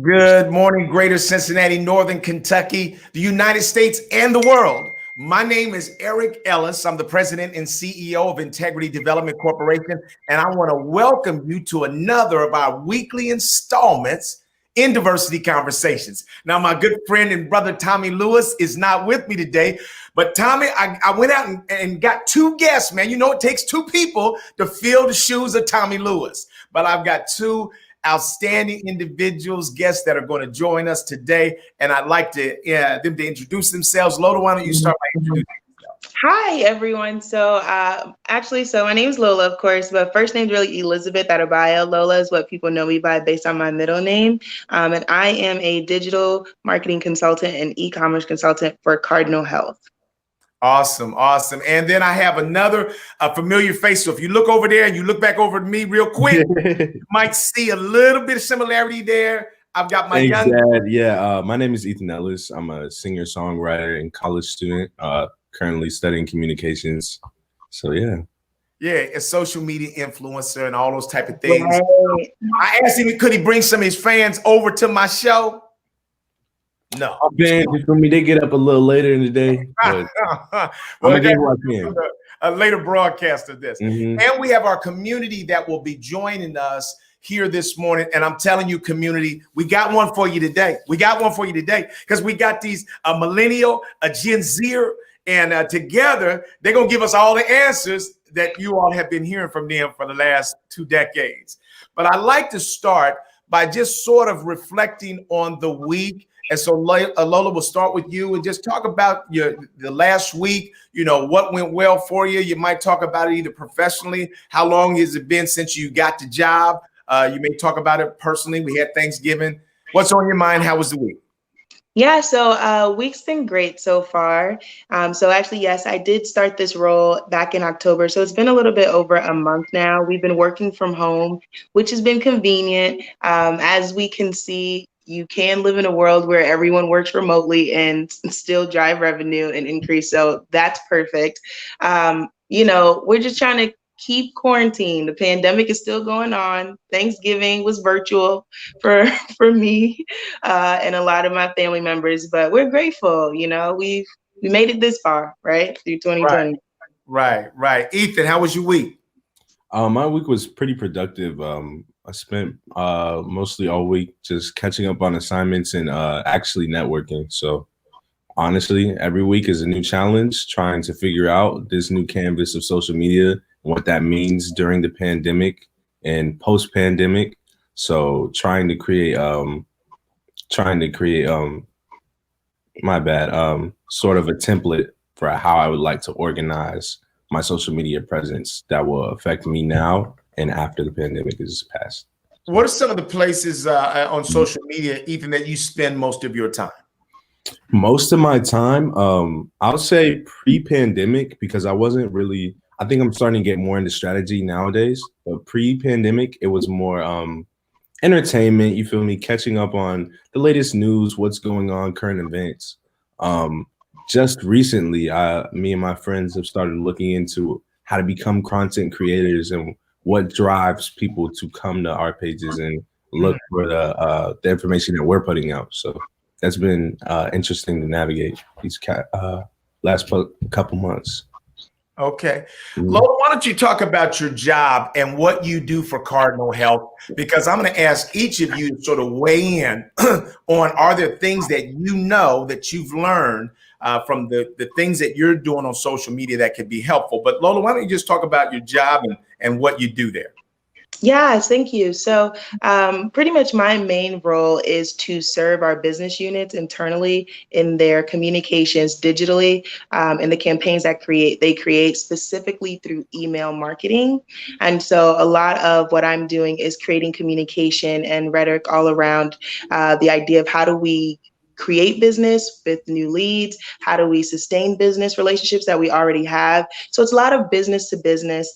Good morning, Greater Cincinnati, Northern Kentucky, the United States, and the world. My name is Eric Ellis. I'm the president and CEO of Integrity Development Corporation, and I want to welcome you to another of our weekly installments in Diversity Conversations. Now, my good friend and brother Tommy Lewis is not with me today, but Tommy, I went out and got two guests, man. You know, it takes two people to fill the shoes of Tommy Lewis, but I've got two outstanding individuals, guests that are going to join us today. And I'd like them to introduce themselves. Lola, why don't you start by introducing yourself? Hi, everyone. So my name is Lola, of course, but first name's really Elizabeth Adebayo. Lola is what people know me by based on my middle name. And I am a digital marketing consultant and e-commerce consultant for Cardinal Health. Awesome. And then I have another familiar face. So if you look over there and you look back over at me real quick, you might see a little bit of similarity there. I've got my young dad. Yeah, my name is Ethan Ellis. I'm a singer-songwriter and college student, currently studying communications. So yeah, a social media influencer and all those type of things. Right. I asked him, could he bring some of his fans over to my show? No. For me, they get up a little later in the day. But I'm gonna get what I can. A later broadcast of this. And we have our community that will be joining us here this morning. And I'm telling you, community, we got one for you today. Because we got these millennial, a Gen Zer, and together they're gonna give us all the answers that you all have been hearing from them for the last 2 decades. But I'd like to start by just sort of reflecting on the week. And so Lola, will start with you and just talk about the last week, you know, what went well for you. You might talk about it either professionally. How long has it been since you got the job? You may talk about it personally. We had Thanksgiving. What's on your mind? How was the week? Yeah, so week's been great so far. So actually, yes, I did start this role back in October. So it's been a little bit over a month now. We've been working from home, which has been convenient. As we can see, you can live in a world where everyone works remotely and still drive revenue and increase. So that's perfect. You know, we're just trying to keep quarantine. The pandemic is still going on. Thanksgiving was virtual for me and a lot of my family members, but we're grateful. You know, we made it this far, right? Through 2020. Right. Ethan, how was your week? My week was pretty productive. I spent mostly all week just catching up on assignments and actually networking. So honestly, every week is a new challenge, trying to figure out this new canvas of social media and what that means during the pandemic and post-pandemic. So trying to create sort of a template for how I would like to organize my social media presence that will affect me now and after the pandemic is passed. What are some of the places on social media, Ethan, that you spend most of your time? Most of my time, I would say pre-pandemic, because I think I'm starting to get more into strategy nowadays. But pre-pandemic, it was more entertainment, you feel me, catching up on the latest news, what's going on, current events. Just recently, me and my friends have started looking into how to become content creators and what drives people to come to our pages and look for the information that we're putting out. So that's been interesting to navigate these last couple months. Okay. Lola, why don't you talk about your job and what you do for Cardinal Health? Because I'm going to ask each of you to sort of weigh in on, are there things that you know that you've learned from the things that you're doing on social media that could be helpful? But Lola, why don't you just talk about your job and what you do there? Yes, thank you. So pretty much my main role is to serve our business units internally in their communications digitally and the campaigns that they create specifically through email marketing. And so a lot of what I'm doing is creating communication and rhetoric all around the idea of how do we create business with new leads? How do we sustain business relationships that we already have? So it's a lot of business to business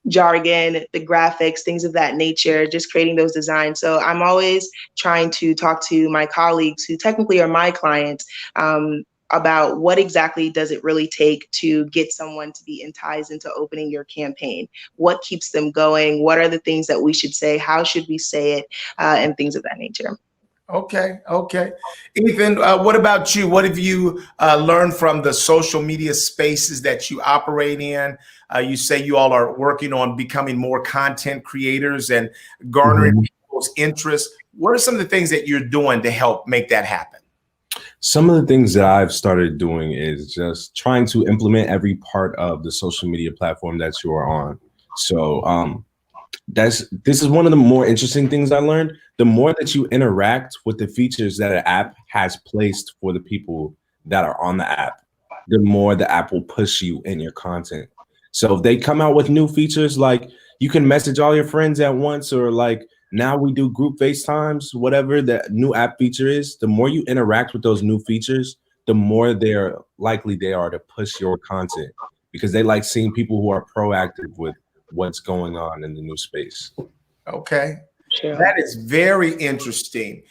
jargon, the graphics, things of that nature, just creating those designs. So I'm always trying to talk to my colleagues who technically are my clients about what exactly does it really take to get someone to be enticed into opening your campaign? What keeps them going? What are the things that we should say? How should we say it? And things of that nature. Okay. Ethan, what about you? What have you learned from the social media spaces that you operate in? You say you all are working on becoming more content creators and garnering people's interest. What are some of the things that you're doing to help make that happen? Some of the things that I've started doing is just trying to implement every part of the social media platform that you are on. So this is one of the more interesting things I learned. The more that you interact with the features that an app has placed for the people that are on the app, the more the app will push you in your content. So if they come out with new features, like you can message all your friends at once, or like now we do group FaceTimes, whatever that new app feature is, the more you interact with those new features, the more they're likely they are to push your content, because they like seeing people who are proactive with what's going on in the new space. Okay. Sure. That is very interesting.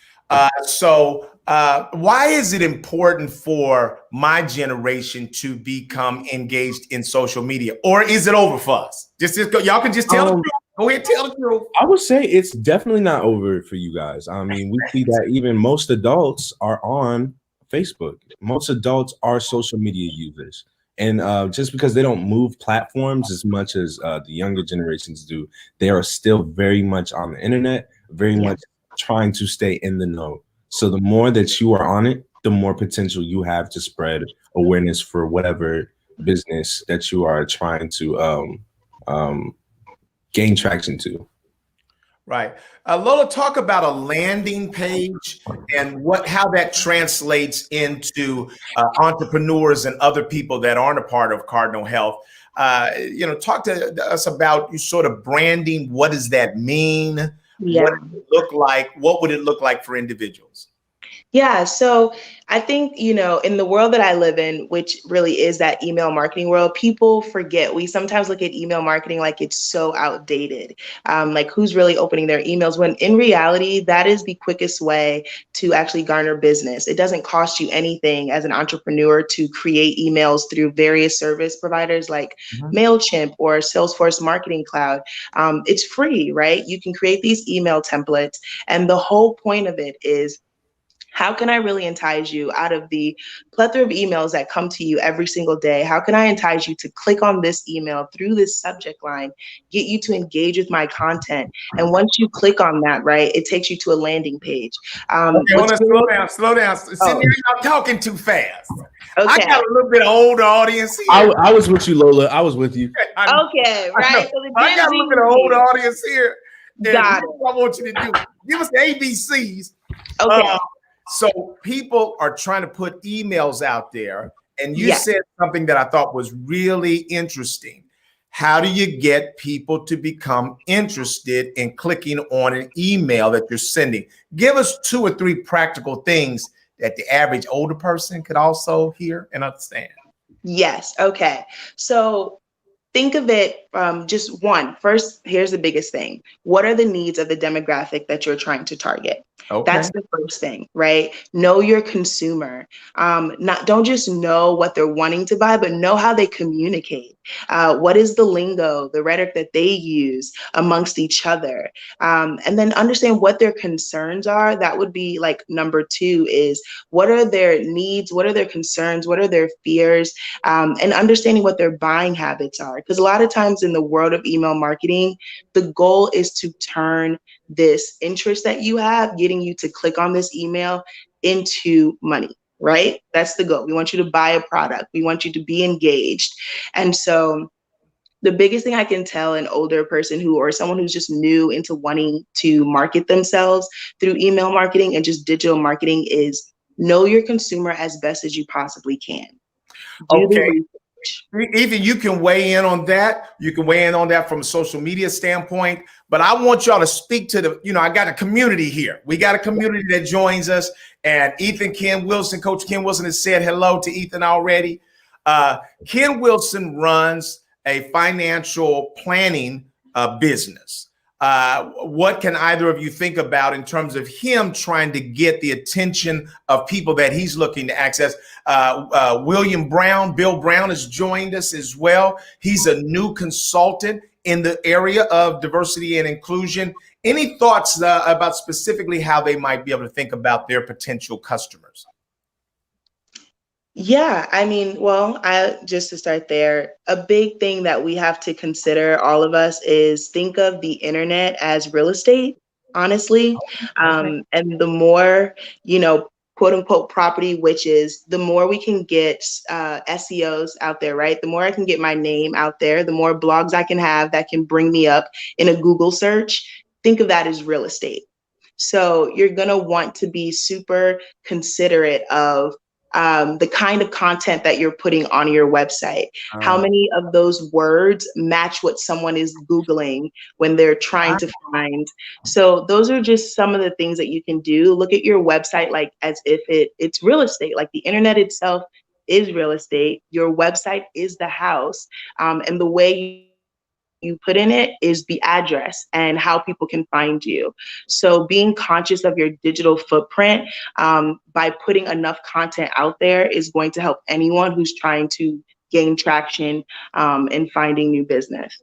So why is it important for my generation to become engaged in social media? Or is it over for us? Just go, y'all can just tell the truth. Go ahead, tell the truth. I would say it's definitely not over for you guys. I mean, we see that even most adults are on Facebook. Most adults are social media users. And just because they don't move platforms as much as the younger generations do, they are still very much on the internet, very much trying to stay in the know. So the more that you are on it, the more potential you have to spread awareness for whatever business that you are trying to gain traction to. Right. Lola, talk about a landing page and how that translates into entrepreneurs and other people that aren't a part of Cardinal Health. Talk to us about you sort of branding. What does that mean? Yeah. What does it look like? What would it look like for individuals? Yeah, so I think, in the world that I live in, which really is that email marketing world, people forget. We sometimes look at email marketing like it's so outdated, like who's really opening their emails, when in reality, that is the quickest way to actually garner business. It doesn't cost you anything as an entrepreneur to create emails through various service providers like MailChimp or Salesforce Marketing Cloud. It's free, right? You can create these email templates. And the whole point of it is, how can I really entice you out of the plethora of emails that come to you every single day? How can I entice you to click on this email through this subject line, get you to engage with my content? And once you click on that, right, it takes you to a landing page. Slow down. Sydney, I'm talking too fast. Okay. I got a little bit older audience here. I was with you, Lola. I was with you. Okay, right. I got a little bit of older audience here. Got it. What I want you to do, give us the ABCs. Okay. So people are trying to put emails out there, and you said something that I thought was really interesting. How do you get people to become interested in clicking on an email that you're sending? Give us 2 or 3 practical things that the average older person could also hear and understand. Yes. Okay. So think of it just one. First, here's the biggest thing. What are the needs of the demographic that you're trying to target? Okay. That's the first thing, right? Know your consumer. Don't just know what they're wanting to buy, but know how they communicate. What is the lingo, the rhetoric that they use amongst each other? And then understand what their concerns are. That would be like number 2 is, what are their needs? What are their concerns? What are their fears? And understanding what their buying habits are. Because a lot of times in the world of email marketing, the goal is to turn this interest that you have, getting you to click on this email, into money, right? That's the goal. We want you to buy a product. We want you to be engaged. And so the biggest thing I can tell an older person or someone who's just new into wanting to market themselves through email marketing and just digital marketing is know your consumer as best as you possibly can. Okay. Ethan, you can weigh in on that. You can weigh in on that from a social media standpoint. But I want y'all to speak to I got a community here. We got a community that joins us. And Ken Wilson, Coach Ken Wilson has said hello to Ethan already. Ken Wilson runs a financial planning business. what can either of you think about in terms of him trying to get the attention of people that he's looking to access? William Brown, Bill Brown has joined us as well. He's a new consultant in the area of diversity and inclusion. Any thoughts about specifically how they might be able to think about their potential customers? Yeah, I mean, well, just to start there, a big thing that we have to consider, all of us, is think of the internet as real estate, honestly. And the more, quote unquote property, which is the more we can get SEOs out there, right? The more I can get my name out there, the more blogs I can have that can bring me up in a Google search. Think of that as real estate. So you're going to want to be super considerate of the kind of content that you're putting on your website. How many of those words match what someone is Googling when they're trying to find? So those are just some of the things that you can do. Look at your website like as if it's real estate, like the internet itself is real estate. Your website is the house. And the way you put in it is the address and how people can find you. So being conscious of your digital footprint by putting enough content out there is going to help anyone who's trying to gain traction in finding new business.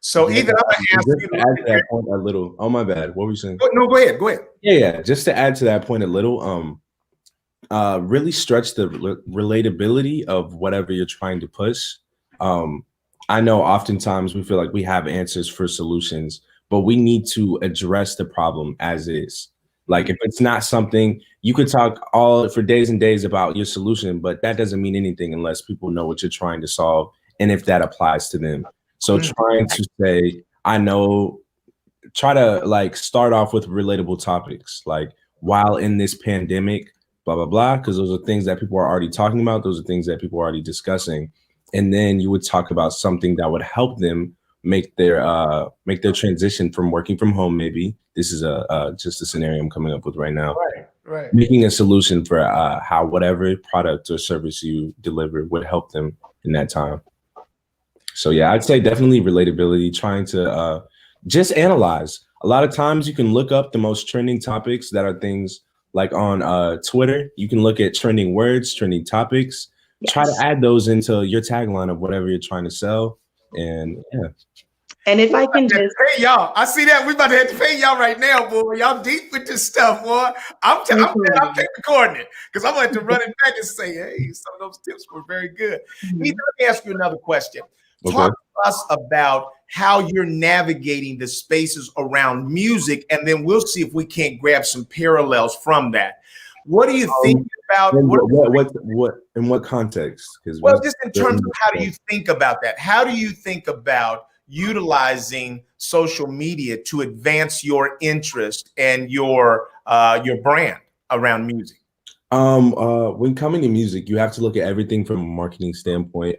So Ethan, I'm going to ask you to add to that point a little. Oh, my bad. What were you saying? No, go ahead. Go ahead. Yeah. Just to add to that point a little, really stretch the relatability of whatever you're trying to push. I know oftentimes we feel like we have answers for solutions, but we need to address the problem as is. Like if it's not something, you could talk all for days and days about your solution, but that doesn't mean anything unless people know what you're trying to solve and if that applies to them. So trying to say, try to like start off with relatable topics, like while in this pandemic, blah, blah, blah, because those are things that people are already talking about. Those are things that people are already discussing. And then you would talk about something that would help them make their transition from working from home. Maybe this is just a scenario I'm coming up with right now. Right. Making a solution for how whatever product or service you deliver would help them in that time. So yeah, I'd say definitely relatability. Trying to just analyze. A lot of times you can look up the most trending topics that are things like on Twitter. You can look at trending words, trending topics. Yes. Try to add those into your tagline of whatever you're trying to sell. And yeah. And if I can just pay y'all, I see that we about to have to pay y'all right now, boy. Y'all deep with this stuff, boy. I'm recording it because I'm going to run it back and say, hey, some of those tips were very good. Let me ask you another question. Okay. Talk to us about how you're navigating the spaces around music, and then we'll see if we can't grab some parallels from that. What do you think about what in what context? Well, just in terms of how do you think about that? How do you think about utilizing social media to advance your interest and your brand around music? When coming to music, you have to look at everything from a marketing standpoint.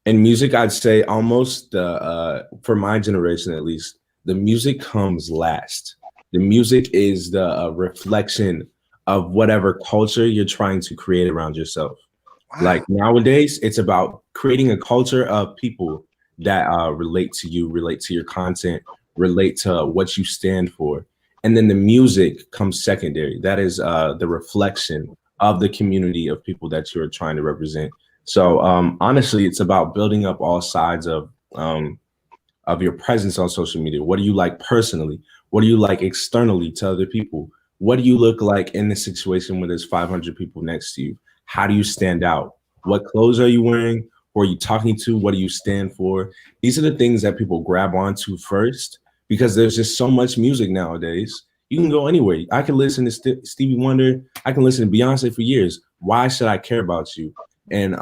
In music, I'd say almost for my generation at least, the music comes last. The music is the reflection of whatever culture you're trying to create around yourself. Wow. Like nowadays, it's about creating a culture of people that relate to you, relate to your content, relate to what you stand for. And then the music comes secondary. That is the reflection of the community of people that you're trying to represent. So honestly, it's about building up all sides of your presence on social media. What do you like personally? What do you like externally to other people? What do you look like in the situation when there's 500 people next to you? How do you stand out? What clothes are you wearing? Who are you talking to? What do you stand for? These are the things that people grab onto first because there's just so much music nowadays. You can go anywhere. I can listen to Stevie Wonder. I can listen to Beyonce for years. Why should I care about you? And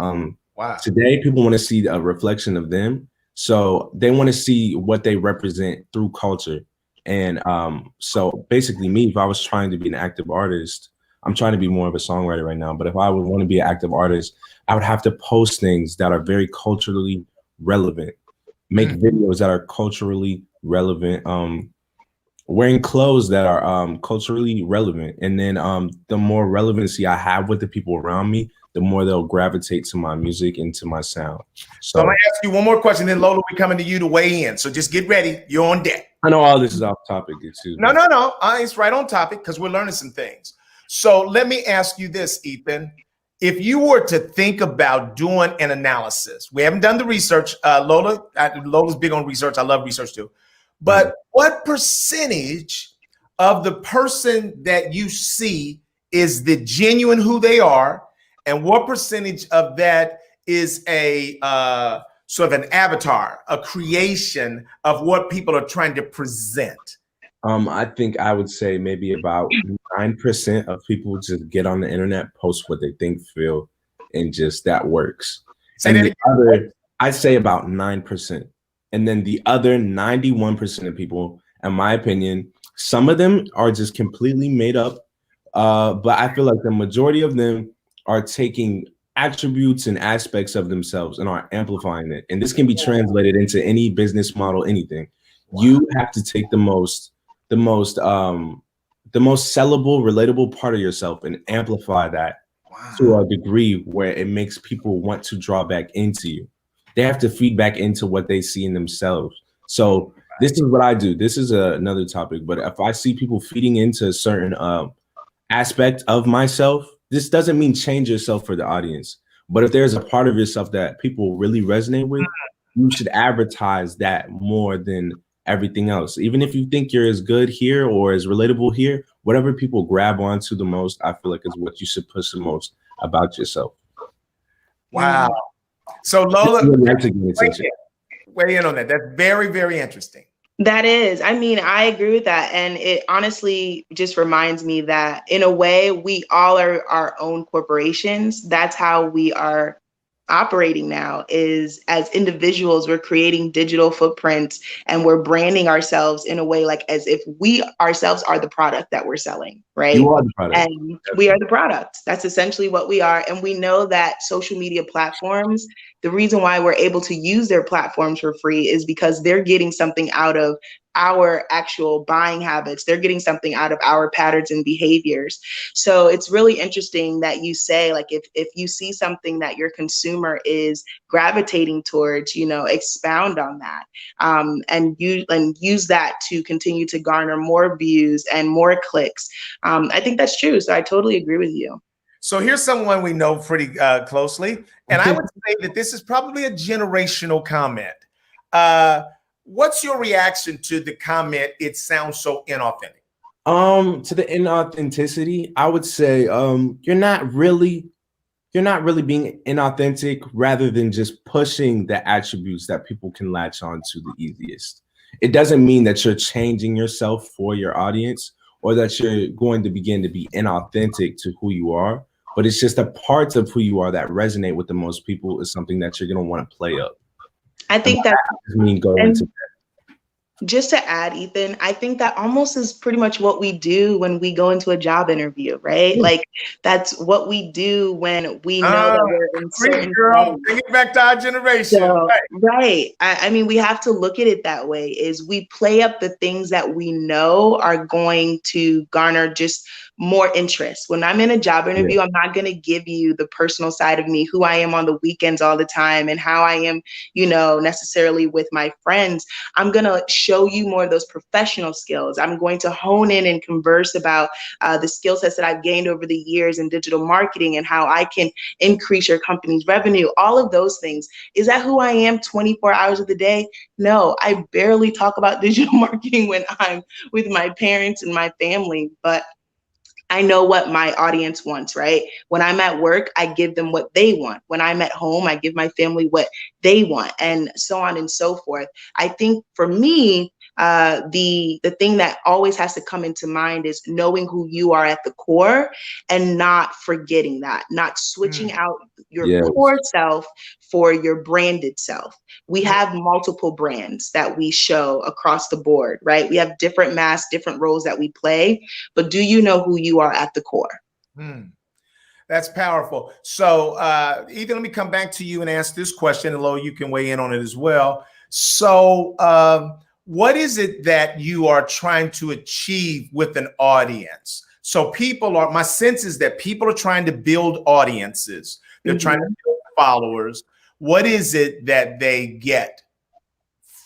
today people want to see a reflection of them. So they want to see what they represent through culture. And so basically me, if I was trying to be an active artist, I'm trying to be more of a songwriter right now, but if I would want to be an active artist, I would have to post things that are very culturally relevant, make videos that are culturally relevant, wearing clothes that are culturally relevant. And then the more relevancy I have with the people around me, the more they'll gravitate to my music and to my sound. So I'm gonna ask you one more question, then Lola, we're coming to you to weigh in. So just get ready. You're on deck. I know all this is off topic. Excuse me. No. It's right on topic because we're learning some things. So let me ask you this, Ethan. If you were to think about doing an analysis, we haven't done the research. Lola's big on research. I love research too. But what percentage of the person that you see is the genuine who they are, and what percentage of that is a sort of an avatar, a creation of what people are trying to present? I think I would say maybe about 9% of people just get on the internet, post what they think, feel, and just that works. I'd say about 9%. And then the other 91% of people, in my opinion, some of them are just completely made up. But I feel like the majority of them are taking attributes and aspects of themselves and are amplifying it. And this can be translated into any business model, anything. You have to take the most sellable, relatable part of yourself and amplify that to a degree where it makes people want to draw back into you. They have to feed back into what they see in themselves. So this is what I do. This is another topic, but if I see people feeding into a certain aspect of myself, this doesn't mean change yourself for the audience. But if there's a part of yourself that people really resonate with, you should advertise that more than everything else. Even if you think you're as good here or as relatable here, whatever people grab onto the most, I feel like is what you should push the most about yourself. Wow. So Lola, weigh in on that. That's very, very interesting. That is. I mean, I agree with that. And it honestly just reminds me that in a way, we all are our own corporations. That's how we are operating now, is as individuals, we're creating digital footprints and we're branding ourselves in a way like as if we ourselves are the product that we're selling, right? You are the product. And we are the product. That's essentially what we are. And we know that social media platforms, the reason why we're able to use their platforms for free is because they're getting something out of our actual buying habits. They're getting something out of our patterns and behaviors. So it's really interesting that you say, like, if you see something that your consumer is gravitating towards, expound on that, and use that to continue to garner more views and more clicks. I think that's true. So I totally agree with you. So here's someone we know pretty closely, and I would say that this is probably a generational comment. What's your reaction to the comment, "It sounds so inauthentic"? To the inauthenticity, I would say you're not really being inauthentic, rather than just pushing the attributes that people can latch on to the easiest. It doesn't mean that you're changing yourself for your audience or that you're going to begin to be inauthentic to who you are, but it's just the parts of who you are that resonate with the most people is something that you're going to want to play up. I think that into just to add, Ethan, I think that almost is pretty much what we do when we go into a job interview, right? Like that's what we do when we know that we're in certain girl, bring it back to our generation. So, right. I mean, we have to look at it that way, is we play up the things that we know are going to garner just more interest. When I'm in a job interview, I'm not going to give you the personal side of me, who I am on the weekends all the time and how I am, necessarily with my friends. I'm going to show you more of those professional skills. I'm going to hone in and converse about the skill sets that I've gained over the years in digital marketing and how I can increase your company's revenue. All of those things. Is that who I am 24 hours of the day? No, I barely talk about digital marketing when I'm with my parents and my family, but I know what my audience wants, right? When I'm at work, I give them what they want. When I'm at home, I give my family what they want, and so on and so forth. I think for me, the thing that always has to come into mind is knowing who you are at the core and not forgetting that, not switching out your core self for your branded self. We have multiple brands that we show across the board, right? We have different masks, different roles that we play, but do you know who you are at the core? That's powerful. So Ethan, let me come back to you and ask this question, and Lo, you can weigh in on it as well. So what is it that you are trying to achieve with an audience? So my sense is that people are trying to build audiences. They're trying to build followers. What is it that they get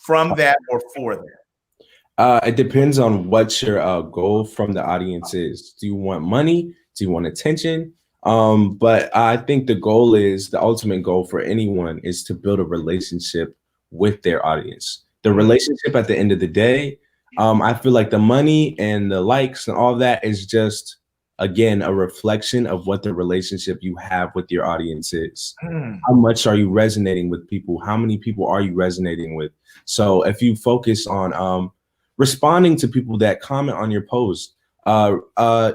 from that or for that? It depends on what your goal from the audience is. Do you want money? Do you want attention? But I think the ultimate goal for anyone is to build a relationship with their audience. The relationship at the end of the day, I feel like the money and the likes and all that is just, again, a reflection of what the relationship you have with your audience is. How much are you resonating with people? How many people are you resonating with? So if you focus on responding to people that comment on your post,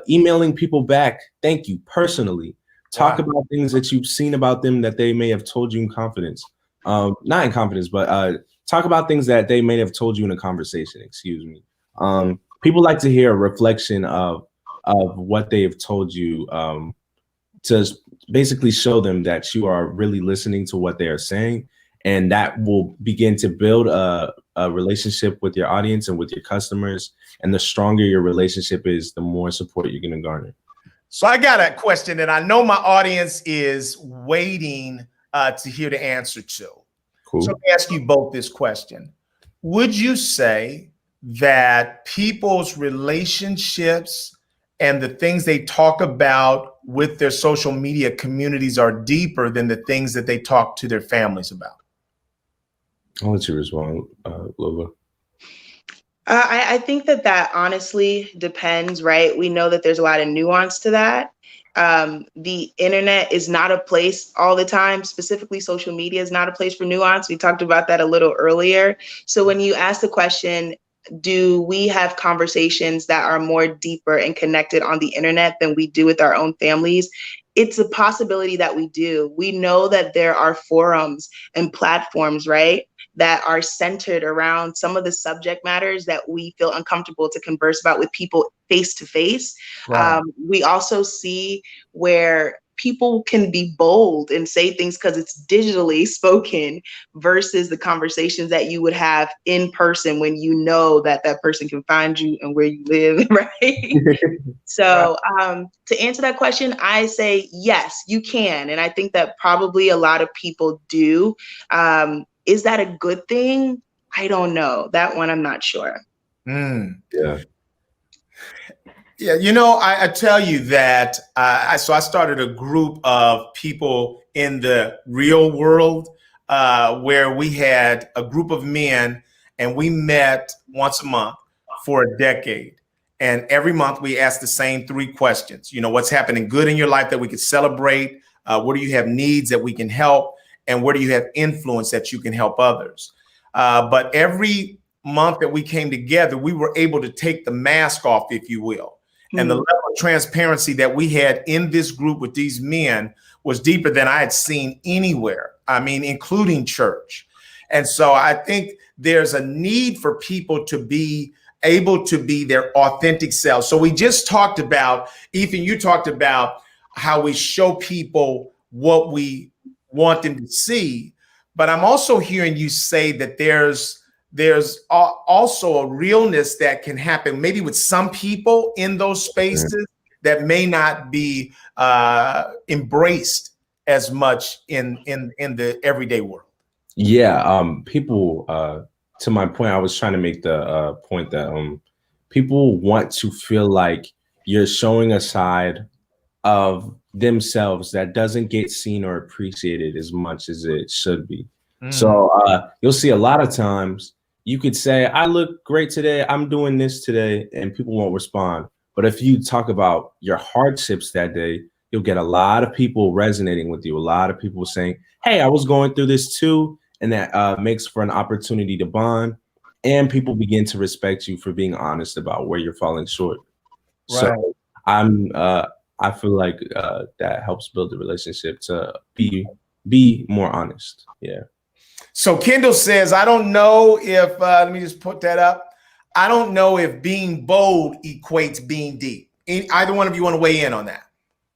emailing people back, thank you, personally. Talk about things that you've seen about them that they may have told you in confidence. Not in confidence, but talk about things that they may have told you in a conversation, excuse me. People like to hear a reflection of what they have told you, to basically show them that you are really listening to what they are saying. And that will begin to build a relationship with your audience and with your customers. And the stronger your relationship is, the more support you're going to garner. So I got a question that I know my audience is waiting to hear the answer to. Cool. So let me ask you both this question. Would you say that people's relationships and the things they talk about with their social media communities are deeper than the things that they talk to their families about? I'll let you respond, Lola. I think that honestly depends, right? We know that there's a lot of nuance to that. The internet is not a place all the time, specifically social media is not a place for nuance. We talked about that a little earlier. So when you ask the question, do we have conversations that are more deeper and connected on the internet than we do with our own families? It's a possibility that we do. We know that there are forums and platforms, right, that are centered around some of the subject matters that we feel uncomfortable to converse about with people face to face. We also see where people can be bold and say things because it's digitally spoken versus the conversations that you would have in person when you know that that person can find you and where you live, right? So to answer that question, I say yes, you can. And I think that probably a lot of people do. Is that a good thing? I don't know. That one, I'm not sure. Yeah. Yeah, you know, I tell you that I started a group of people in the real world where we had a group of men and we met once a month for a decade. And every month we asked the same 3 questions. You know, what's happening good in your life that we could celebrate? Where do you have needs that we can help? And where do you have influence that you can help others? But every month that we came together, we were able to take the mask off, if you will. And the level of transparency that we had in this group with these men was deeper than I had seen anywhere. I mean, including church. And so I think there's a need for people to be able to be their authentic selves. So we just talked about, Ethan, you talked about how we show people what we want them to see. But I'm also hearing you say that there's also a realness that can happen maybe with some people in those spaces that may not be embraced as much in the everyday world. Yeah, people, to my point, I was trying to make the point that people want to feel like you're showing a side of themselves that doesn't get seen or appreciated as much as it should be. So you'll see a lot of times you could say, I look great today, I'm doing this today, and people won't respond. But if you talk about your hardships that day, you'll get a lot of people resonating with you, a lot of people saying, hey, I was going through this too. And that makes for an opportunity to bond. And people begin to respect you for being honest about where you're falling short. Right. So I feel like that helps build the relationship to be more honest. Yeah. So Kendall says, I don't know if, let me just put that up. I don't know if being bold equates being deep. Either one of you want to weigh in on that?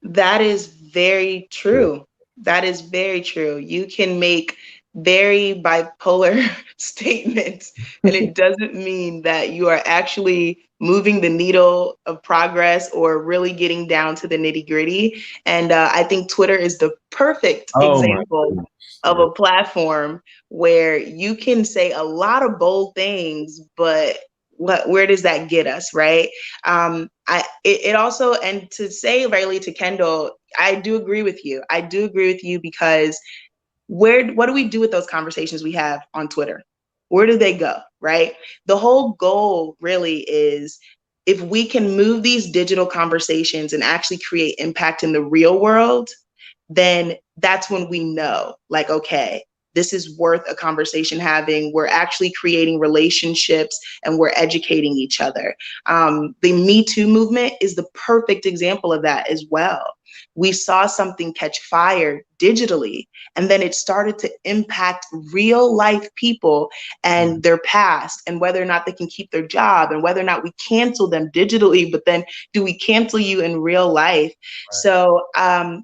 That is very true. That is very true. You can make very bipolar statements, and it doesn't mean that you are actually moving the needle of progress or really getting down to the nitty gritty. And I think Twitter is the perfect example of a platform where you can say a lot of bold things, but where does that get us, right? It also, and to say rightly to Kendall, I do agree with you. I do agree with you because what do we do with those conversations we have on Twitter? Where do they go, right? The whole goal really is if we can move these digital conversations and actually create impact in the real world, then that's when we know, like, okay, this is worth a conversation having. We're actually creating relationships and we're educating each other. The Me Too movement is the perfect example of that as well. We saw something catch fire digitally, and then it started to impact real life people and their past, and whether or not they can keep their job, and whether or not we cancel them digitally, but then do we cancel you in real life? Right. So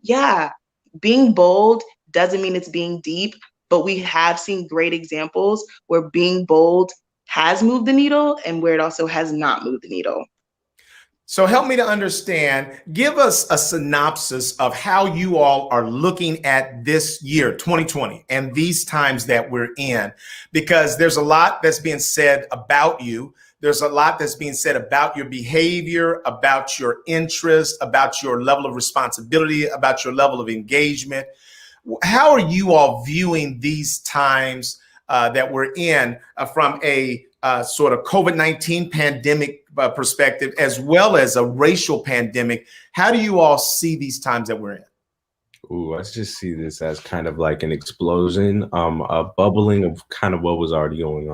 yeah, being bold doesn't mean it's being deep, but we have seen great examples where being bold has moved the needle and where it also has not moved the needle. So help me to understand, give us a synopsis of how you all are looking at this year, 2020, and these times that we're in, because there's a lot that's being said about you. There's a lot that's being said about your behavior, about your interest, about your level of responsibility, about your level of engagement. How are you all viewing these times that we're in from a sort of COVID-19 pandemic perspective, as well as a racial pandemic? How do you all see these times that we're in? Ooh, I just see this as kind of like an explosion, a bubbling of kind of what was already going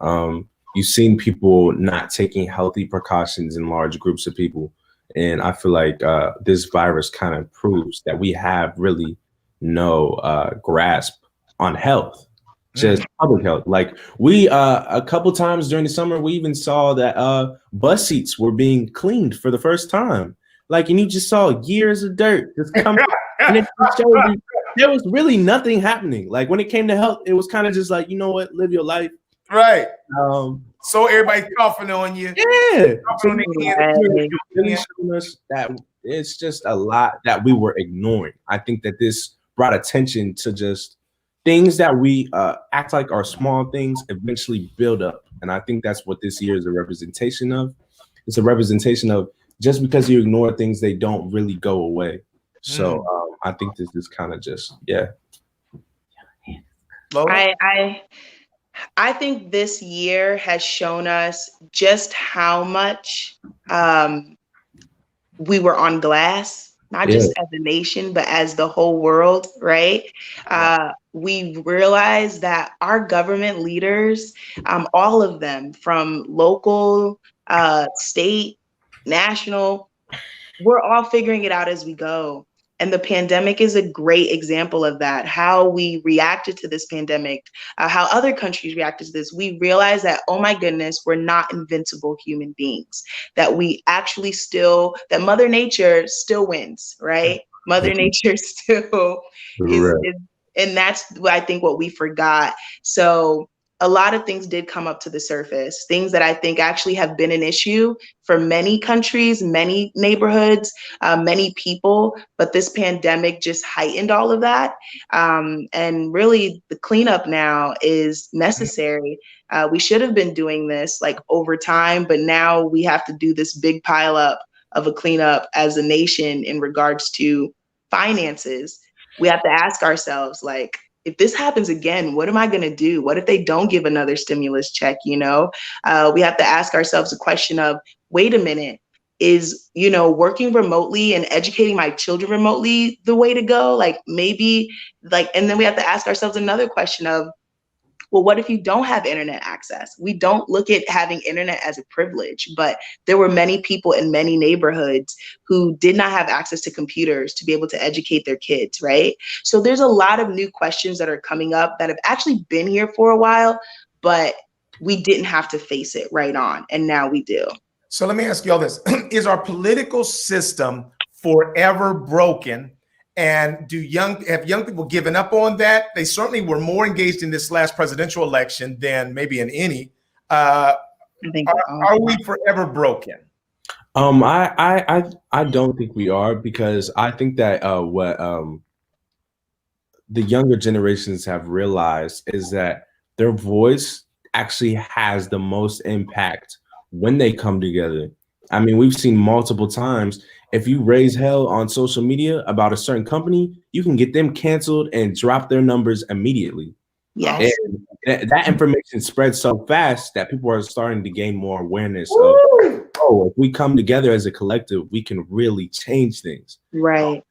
on. You've seen people not taking healthy precautions in large groups of people. And I feel like this virus kind of proves that we have really no grasp on health. Just public health. Like we, a couple times during the summer, we even saw that bus seats were being cleaned for the first time. Like, and you just saw years of dirt just come out. And it just showed you there was really nothing happening. Like when it came to health, it was kind of just like, you know what, live your life. Right. So everybody's coughing on you. Yeah. So really showing us that it's just a lot that we were ignoring. I think that this brought attention to just things that we act like are small things eventually build up. And I think that's what this year is a representation of. It's a representation of just because you ignore things, they don't really go away. So I think this is kind of just, yeah. I think this year has shown us just how much we were on glass, not just as a nation, but as the whole world, right? We realized that our government leaders, all of them, from local, state, national, we're all figuring it out as we go. And the pandemic is a great example of that, how we reacted to this pandemic, how other countries reacted to this. We realized that, oh my goodness, we're not invincible human beings, that we actually that Mother Nature still wins, right? Mother Nature still is, and that's, I think, what we forgot. So a lot of things did come up to the surface, things that I think actually have been an issue for many countries, many neighborhoods, many people, but this pandemic just heightened all of that. And really the cleanup now is necessary. We should have been doing this like over time, but now we have to do this big pile up of a cleanup as a nation in regards to finances. We have to ask ourselves, like, if this happens again, what am I going to do? What if they don't give another stimulus check? You know, we have to ask ourselves a question of, wait a minute, is, you know, working remotely and educating my children remotely the way to go? Like maybe like, and then we have to ask ourselves another question of, well, what if you don't have internet access? We don't look at having internet as a privilege, but there were many people in many neighborhoods who did not have access to computers to be able to educate their kids, right? So there's a lot of new questions that are coming up that have actually been here for a while, but we didn't have to face it right on, and now we do. So let me ask you all this. Is our political system forever broken? And have young people given up on that? They certainly were more engaged in this last presidential election than maybe in any. I think Are we forever broken? I don't think we are, because I think that what the younger generations have realized is that their voice actually has the most impact when they come together. I mean, we've seen multiple times, if you raise hell on social media about a certain company, you can get them canceled and drop their numbers immediately. Yes. And that information spreads so fast that people are starting to gain more awareness of, oh, if we come together as a collective, we can really change things. Right.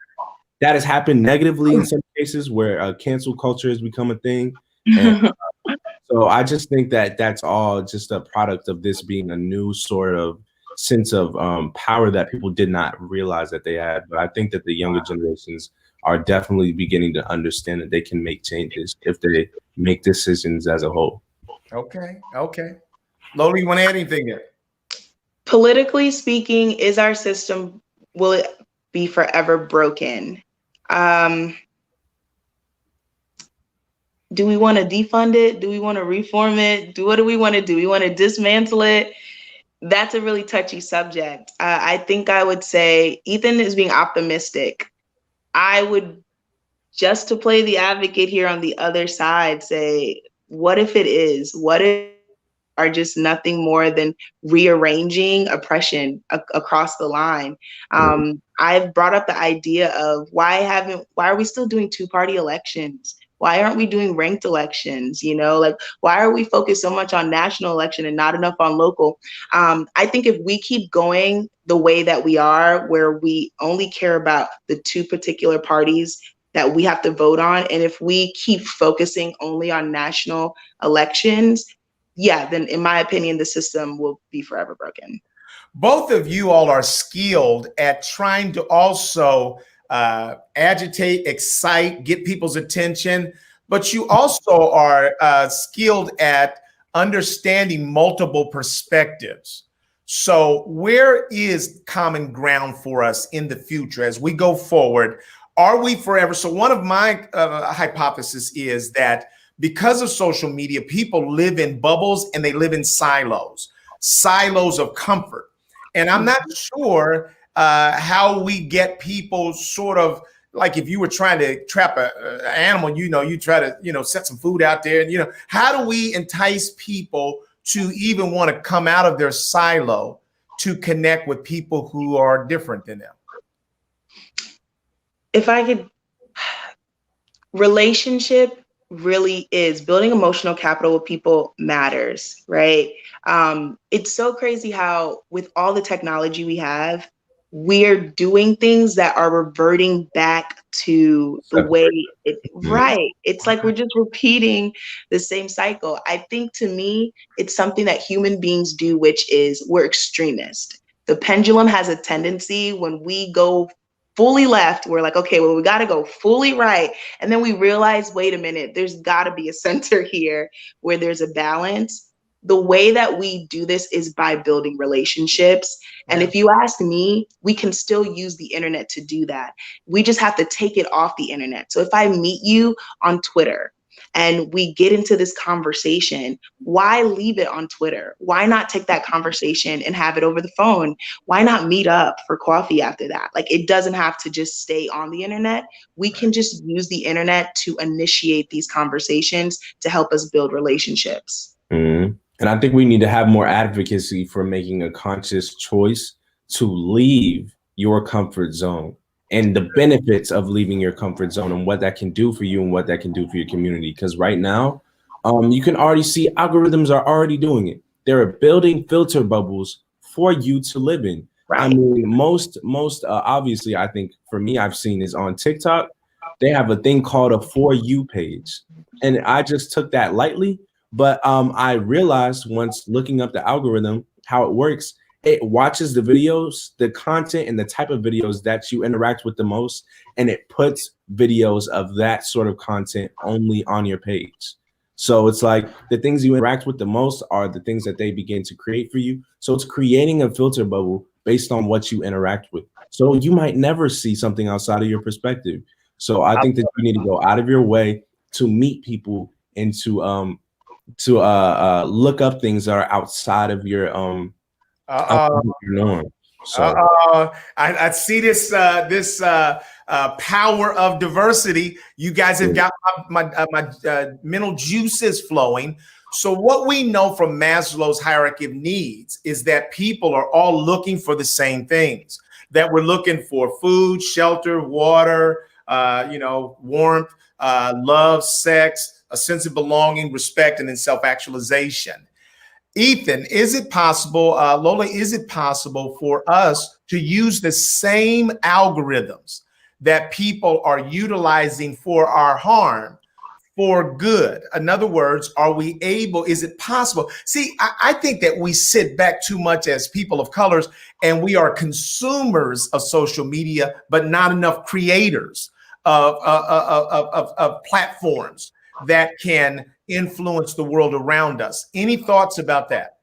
That has happened negatively in some cases where cancel culture has become a thing. And so I just think that that's all just a product of this being a new sort of sense of power that people did not realize that they had. But I think that the younger generations are definitely beginning to understand that they can make changes if they make decisions as a whole. Okay. Lola, you want to add anything there? Politically speaking, is our system, will it be forever broken? Do we want to defund it? Do we want to reform it? What do we want to do? We want to dismantle it? That's a really touchy subject. I think I would say Ethan is being optimistic. I would, just to play the advocate here on the other side, say, what if it is? What if are just nothing more than rearranging oppression across the line? I've brought up the idea of why are we still doing two-party elections? Why aren't we doing ranked elections? You know, like, why are we focused so much on national election and not enough on local? I think if we keep going the way that we are, where we only care about the two particular parties that we have to vote on, and if we keep focusing only on national elections, yeah, then in my opinion, the system will be forever broken. Both of you all are skilled at trying to also agitate, excite, get people's attention, but you also are skilled at understanding multiple perspectives. So where is common ground for us in the future as we go forward? Are we forever? So one of my hypotheses is that because of social media, people live in bubbles and they live in silos of comfort. And I'm not sure how we get people sort of like, if you were trying to trap an animal, you try to, set some food out there, and, how do we entice people to even want to come out of their silo to connect with people who are different than them? If I could, relationship really is building emotional capital with people matters, right? It's so crazy how with all the technology we have, we're doing things that are reverting back to the way right. It's like we're just repeating the same cycle. I think, to me, it's something that human beings do, which is we're extremist. The pendulum has a tendency, when we go fully left, we're like, okay, well, we got to go fully right. And then we realize, wait a minute, there's got to be a center here where there's a balance. The way that we do this is by building relationships. And if you ask me, we can still use the internet to do that. We just have to take it off the internet. So if I meet you on Twitter and we get into this conversation, why leave it on Twitter? Why not take that conversation and have it over the phone? Why not meet up for coffee after that? Like, it doesn't have to just stay on the internet. We can just use the internet to initiate these conversations to help us build relationships. Mm-hmm. And I think we need to have more advocacy for making a conscious choice to leave your comfort zone, and the benefits of leaving your comfort zone and what that can do for you and what that can do for your community. Because right now, you can already see algorithms are already doing it. They're building filter bubbles for you to live in. Right. I mean, most obviously, I think for me, I've seen is on TikTok, they have a thing called a For You page. And I just took that lightly. But I realized, once looking up the algorithm, how it works, it watches the videos, the content, and the type of videos that you interact with the most, and it puts videos of that sort of content only on your page. So it's like the things you interact with the most are the things that they begin to create for you. So it's creating a filter bubble based on what you interact with. So you might never see something outside of your perspective. So I think that you need to go out of your way to meet people and to look up things that are outside of your norm. So I see this power of diversity. You guys have got my mental juices flowing. So what we know from Maslow's hierarchy of needs is that people are all looking for the same things. That we're looking for food, shelter, water, warmth, love, sex, a sense of belonging, respect, and then self-actualization. Ethan, is it possible, Lola, is it possible for us to use the same algorithms that people are utilizing for our harm for good? In other words, are we able, is it possible? See, I think that we sit back too much as people of colors and we are consumers of social media, but not enough creators of platforms that can influence the world around us. Any thoughts about that?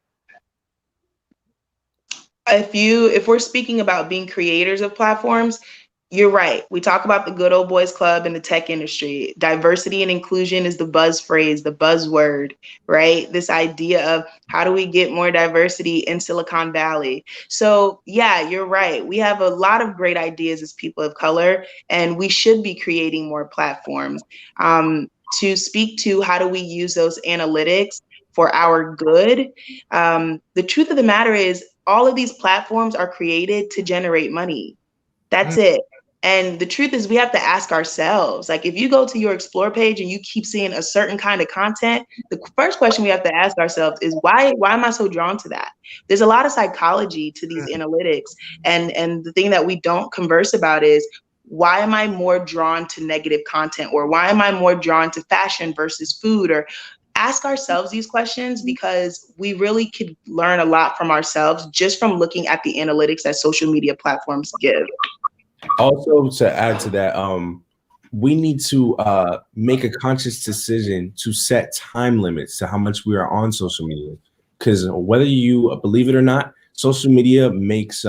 If we're speaking about being creators of platforms, you're right. We talk about the good old boys club in the tech industry. Diversity and inclusion is the buzz phrase, the buzzword, right? This idea of how do we get more diversity in Silicon Valley? So yeah, you're right. We have a lot of great ideas as people of color, and we should be creating more platforms. To speak to how do we use those analytics for our good, the truth of the matter is all of these platforms are created to generate money. That's it. And the truth is we have to ask ourselves, like if you go to your Explore page and you keep seeing a certain kind of content, the first question we have to ask ourselves is why am I so drawn to that? There's a lot of psychology to these analytics. And the thing that we don't converse about is why am I more drawn to negative content, or why am I more drawn to fashion versus food? Or ask ourselves these questions, because we really could learn a lot from ourselves just from looking at the analytics that social media platforms give. Also, to add to that, we need to make a conscious decision to set time limits to how much we are on social media. Because whether you believe it or not, social media makes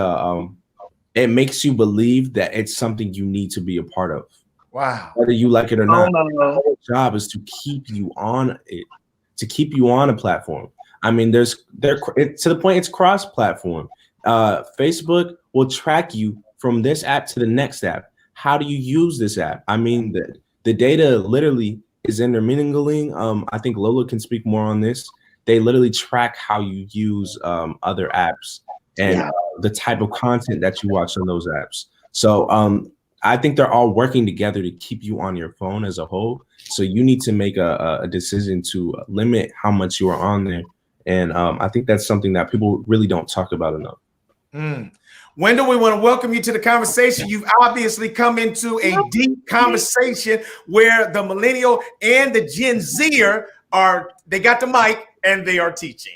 it makes you believe that it's something you need to be a part of. Wow. Whether you like it or not, our job is to keep you on it, to keep you on a platform. I mean, to the point it's cross-platform. Facebook will track you from this app to the next app. How do you use this app? I mean, the data literally is intermingling. I think Lola can speak more on this. They literally track how you use other apps and the type of content that you watch on those apps. So I think they're all working together to keep you on your phone as a whole. So you need to make a decision to limit how much you are on there. And I think that's something that people really don't talk about enough. Wendell, we want to welcome you to the conversation. You've obviously come into a deep conversation where the millennial and the Gen Zer they got the mic and they are teaching.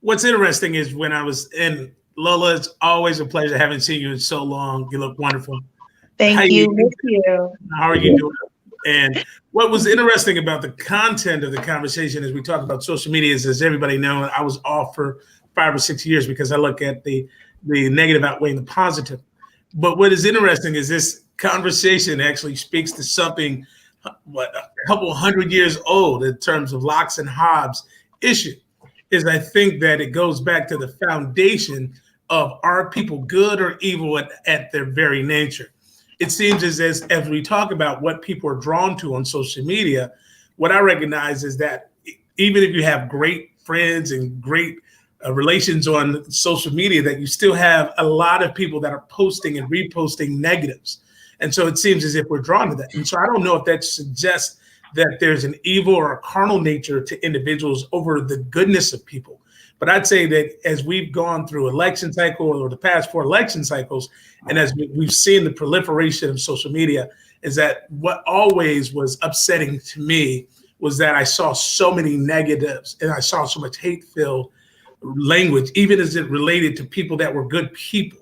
What's interesting is when I was in, Lola, it's always a pleasure. Haven't seen you in so long. You look wonderful. Thank you. How are you doing? And what was interesting about the content of the conversation as we talk about social media is, as everybody knows, I was off for 5 or 6 years because I look at the negative outweighing the positive. But what is interesting is this conversation actually speaks to something, a couple hundred years old in terms of Locke and Hobbes' issue, is I think that it goes back to the foundation of, are people good or evil at their very nature? It seems as we talk about what people are drawn to on social media, what I recognize is that even if you have great friends and great relations on social media, that you still have a lot of people that are posting and reposting negatives. And so it seems as if we're drawn to that. And so I don't know if that suggests that there's an evil or a carnal nature to individuals over the goodness of people. But I'd say that as we've gone through election cycle or the past 4 election cycles, and as we've seen the proliferation of social media, is that what always was upsetting to me was that I saw so many negatives and I saw so much hate-filled language, even as it related to people that were good people.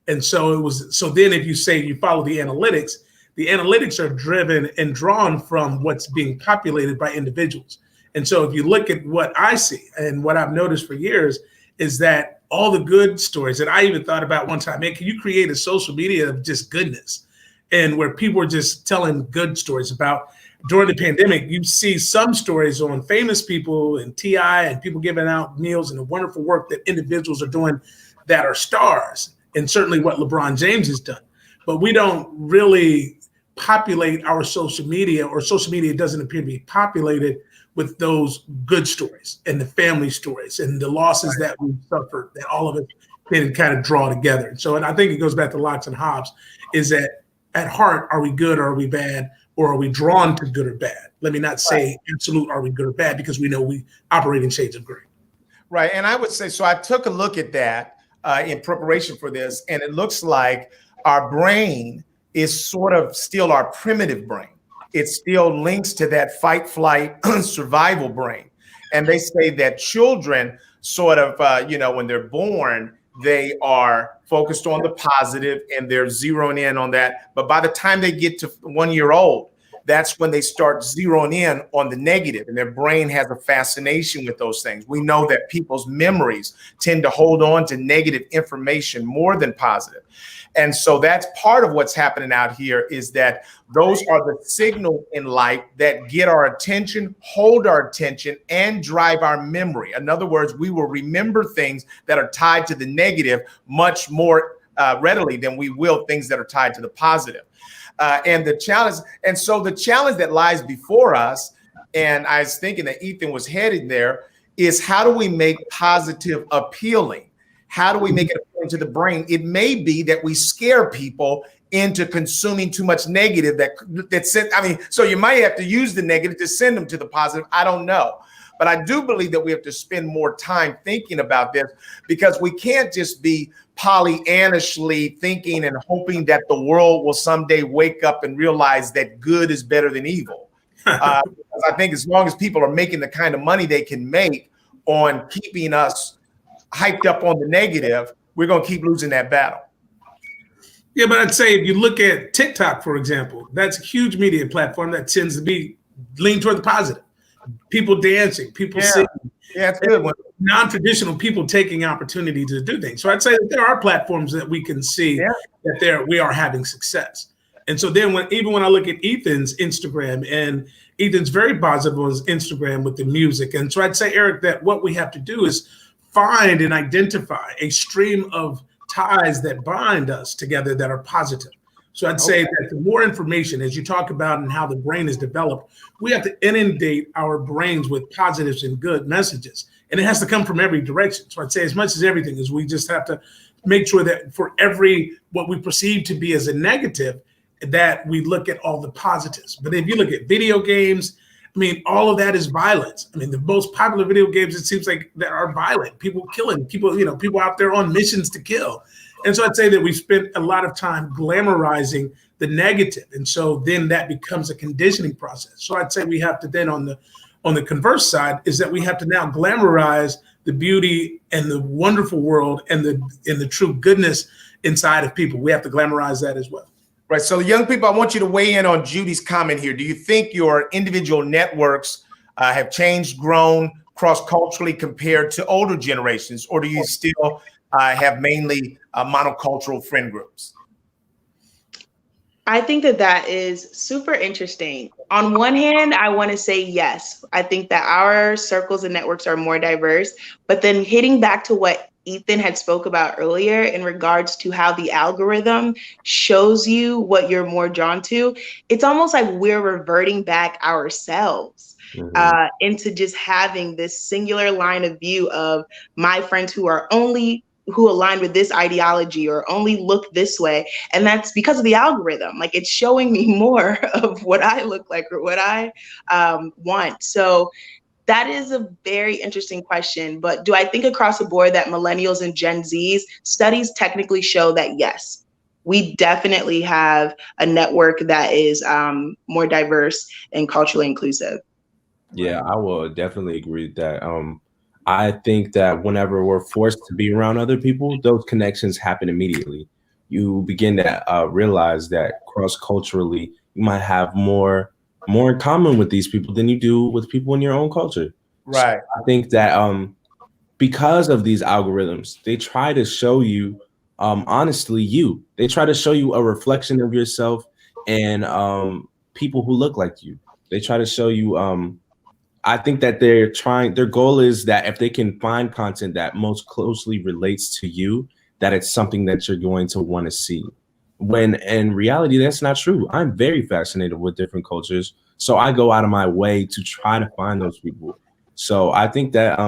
And so then if you say you follow the analytics are driven and drawn from what's being populated by individuals. And so if you look at what I see and what I've noticed for years is that all the good stories. And I even thought about one time, man, can you create a social media of just goodness, and where people are just telling good stories about during the pandemic? You see some stories on famous people and T.I. and people giving out meals and the wonderful work that individuals are doing that are stars, and certainly what LeBron James has done. But we don't really populate our social media, or social media doesn't appear to be populated with those good stories and the family stories and the losses that we've suffered, that all of it can kind of draw together. And so, and I think it goes back to Locke and Hobbes, is that at heart, are we good or are we bad, or are we drawn to good or bad? Let me not say absolute are we good or bad, because we know we operate in shades of gray. Right. And I would say, so I took a look at that in preparation for this, and it looks like our brain is sort of still our primitive brain. It still links to that fight, flight, survival brain. And they say that children sort of, when they're born, they are focused on the positive and they're zeroing in on that. But by the time they get to 1 year old, that's when they start zeroing in on the negative, and their brain has a fascination with those things. We know that people's memories tend to hold on to negative information more than positive. And so that's part of what's happening out here, is that those are the signals in life that get our attention, hold our attention, and drive our memory. In other words, we will remember things that are tied to the negative much more readily than we will things that are tied to the positive. And the challenge that lies before us, and I was thinking that Ethan was headed there, is how do we make positive appealing? How do we make it appealing to the brain? It may be that we scare people into consuming too much negative so you might have to use the negative to send them to the positive. I don't know. But I do believe that we have to spend more time thinking about this, because we can't just be Pollyannaishly thinking and hoping that the world will someday wake up and realize that good is better than evil. I think as long as people are making the kind of money they can make on keeping us hyped up on the negative, we're going to keep losing that battle. Yeah, but I'd say if you look at TikTok, for example, that's a huge media platform that tends to be lean toward the positive. People dancing, people singing. Yeah, it's good one. Non-traditional people taking opportunity to do things. So I'd say that there are platforms that we can see that we are having success. And so then even when I look at Ethan's Instagram, and Ethan's very positive on his Instagram with the music. And so I'd say, Eric, that what we have to do is find and identify a stream of ties that bind us together that are positive. So I'd say that the more information, as you talk about, and how the brain is developed, we have to inundate our brains with positives and good messages. And it has to come from every direction. So I'd say, as much as everything, is we just have to make sure that for every what we perceive to be as a negative, that we look at all the positives. But if you look at video games, I mean, all of that is violence. I mean, the most popular video games, it seems like, that are violent, people killing, people out there on missions to kill. And so I'd say that we spent a lot of time glamorizing the negative. And so then that becomes a conditioning process. So I'd say we have to then on the converse side, is that we have to now glamorize the beauty and the wonderful world and the true goodness inside of people. We have to glamorize that as well. Right. So young people, I want you to weigh in on Judy's comment here. Do you think your individual networks have changed, grown cross-culturally compared to older generations, or do you still have mainly monocultural friend groups? I think that is super interesting. On one hand, I want to say yes. I think that our circles and networks are more diverse, but then hitting back to what Ethan had spoke about earlier in regards to how the algorithm shows you what you're more drawn to, it's almost like we're reverting back ourselves into just having this singular line of view of my friends who align with this ideology or only look this way. And that's because of the algorithm. Like, it's showing me more of what I look like or what I want. So that is a very interesting question. But do I think across the board that millennials and Gen Zs, studies technically show that yes, we definitely have a network that is more diverse and culturally inclusive. Yeah, I will definitely agree with that. I think that whenever we're forced to be around other people, those connections happen immediately. You begin to realize that cross-culturally, you might have more in common with these people than you do with people in your own culture. Right. So I think that because of these algorithms, they try to show you, honestly, you. They try to show you a reflection of yourself and people who look like you. They try to show you. I think that their goal is that if they can find content that most closely relates to you, that it's something that you're going to want to see. When in reality, that's not true. I'm very fascinated with different cultures, so I go out of my way to try to find those people. So I think that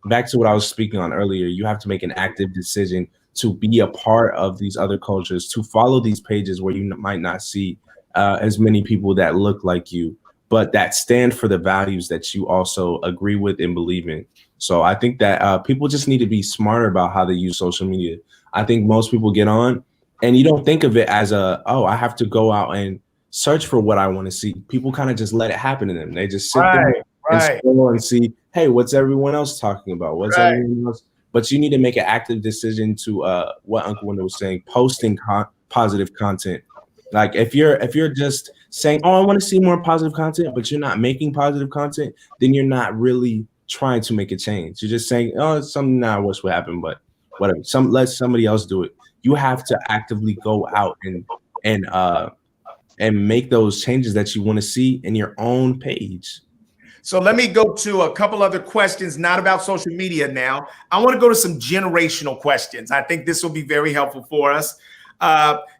back to what I was speaking on earlier, you have to make an active decision to be a part of these other cultures, to follow these pages where you might not see as many people that look like you, but that stand for the values that you also agree with and believe in. So I think that people just need to be smarter about how they use social media. I think most people get on and you don't think of it as I have to go out and search for what I want to see. People kind of just let it happen to them. They just sit there and scroll and see, hey, what's everyone else talking about? What's everyone else? But you need to make an active decision to what Uncle Wendell was saying, posting positive content. Like if you're just saying, oh, I want to see more positive content, but you're not making positive content, then you're not really trying to make a change. You're just saying, oh, it's something that I wish would happen, but whatever. Let somebody else do it. You have to actively go out and make those changes that you want to see in your own page. So let me go to a couple other questions, not about social media now. I want to go to some generational questions. I think this will be very helpful for us.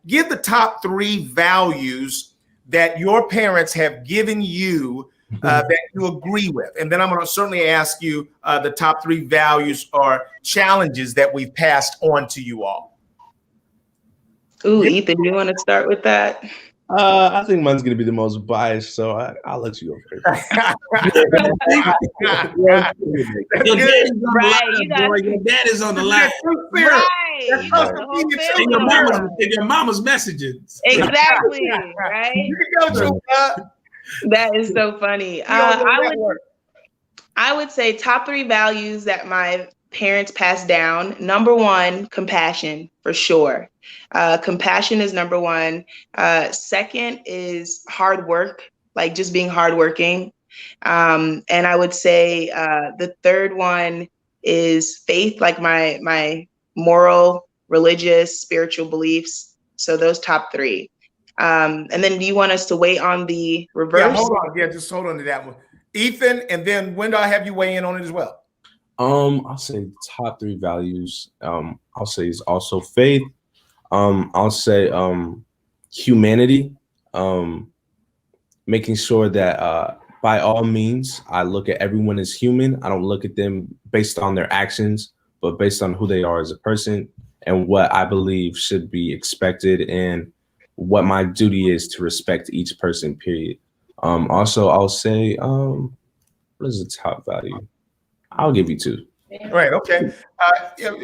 Give the top 3 values that your parents have given you that you agree with. And then I'm going to certainly ask you the top 3 values or challenges that we've passed on to you all. Ooh, Ethan, you want to start with that? I think mine's going to be the most biased, so I'll let you go first. Your dad is on the line. And your mama's messages. Exactly, right? That is so funny. I would say top 3 values that my parents passed down. Number 1, compassion, for sure. Compassion is number 1. Second is hard work, like just being hardworking. And I would say the third one is faith, like my moral, religious, spiritual beliefs. So those top 3. And then do you want us to wait on the reverse? Yeah, hold on. Yeah, just hold on to that one. Ethan, and then when do I have you weigh in on it as well? I'll say top 3 values. I'll say is also faith. I'll say humanity. Making sure that by all means, I look at everyone as human. I don't look at them based on their actions, but based on who they are as a person and what I believe should be expected and what my duty is to respect each person, period. Also, I'll say, what is the top value? I'll give you 2. Right. Okay.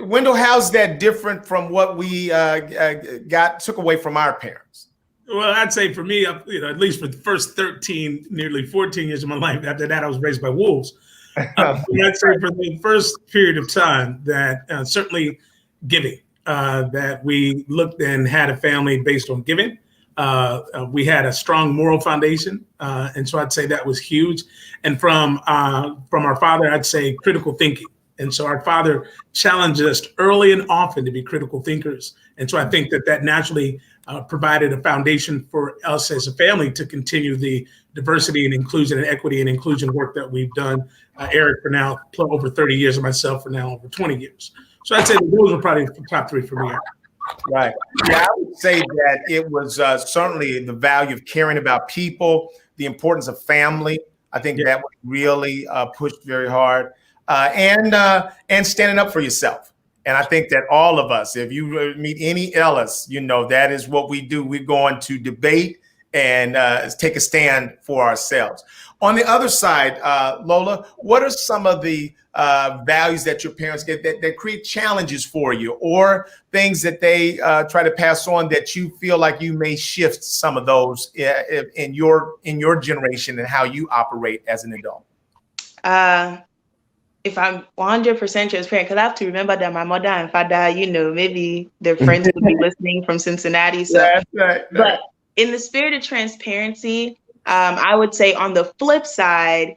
Wendell, how's that different from what we took away from our parents? Well, I'd say for me, at least for the first 13, nearly 14 years of my life, after that, I was raised by wolves. I'd say for the first period of time that certainly giving, that we looked and had a family based on giving. We had a strong moral foundation. And so I'd say that was huge. And from our father, I'd say critical thinking. And so our father challenged us early and often to be critical thinkers. And so I think that naturally provided a foundation for us as a family to continue the diversity and inclusion and equity and inclusion work that we've done. Eric for now over 30 years and myself for now over 20 years. So I'd say those are probably the top 3 for me. Right. Yeah, I would say that it was certainly the value of caring about people, the importance of family. I think that was really pushed very hard. And standing up for yourself. And I think that all of us, if you meet any Ellis, that is what we do. We're going to debate and take a stand for ourselves. On the other side, Lola, what are some of the values that your parents get that create challenges for you, or things that they try to pass on that you feel like you may shift some of those in your generation and how you operate as an adult? If I'm 100% transparent, because I have to remember that my mother and father, maybe their friends would be listening from Cincinnati. So, that's right. But in the spirit of transparency, I would say on the flip side,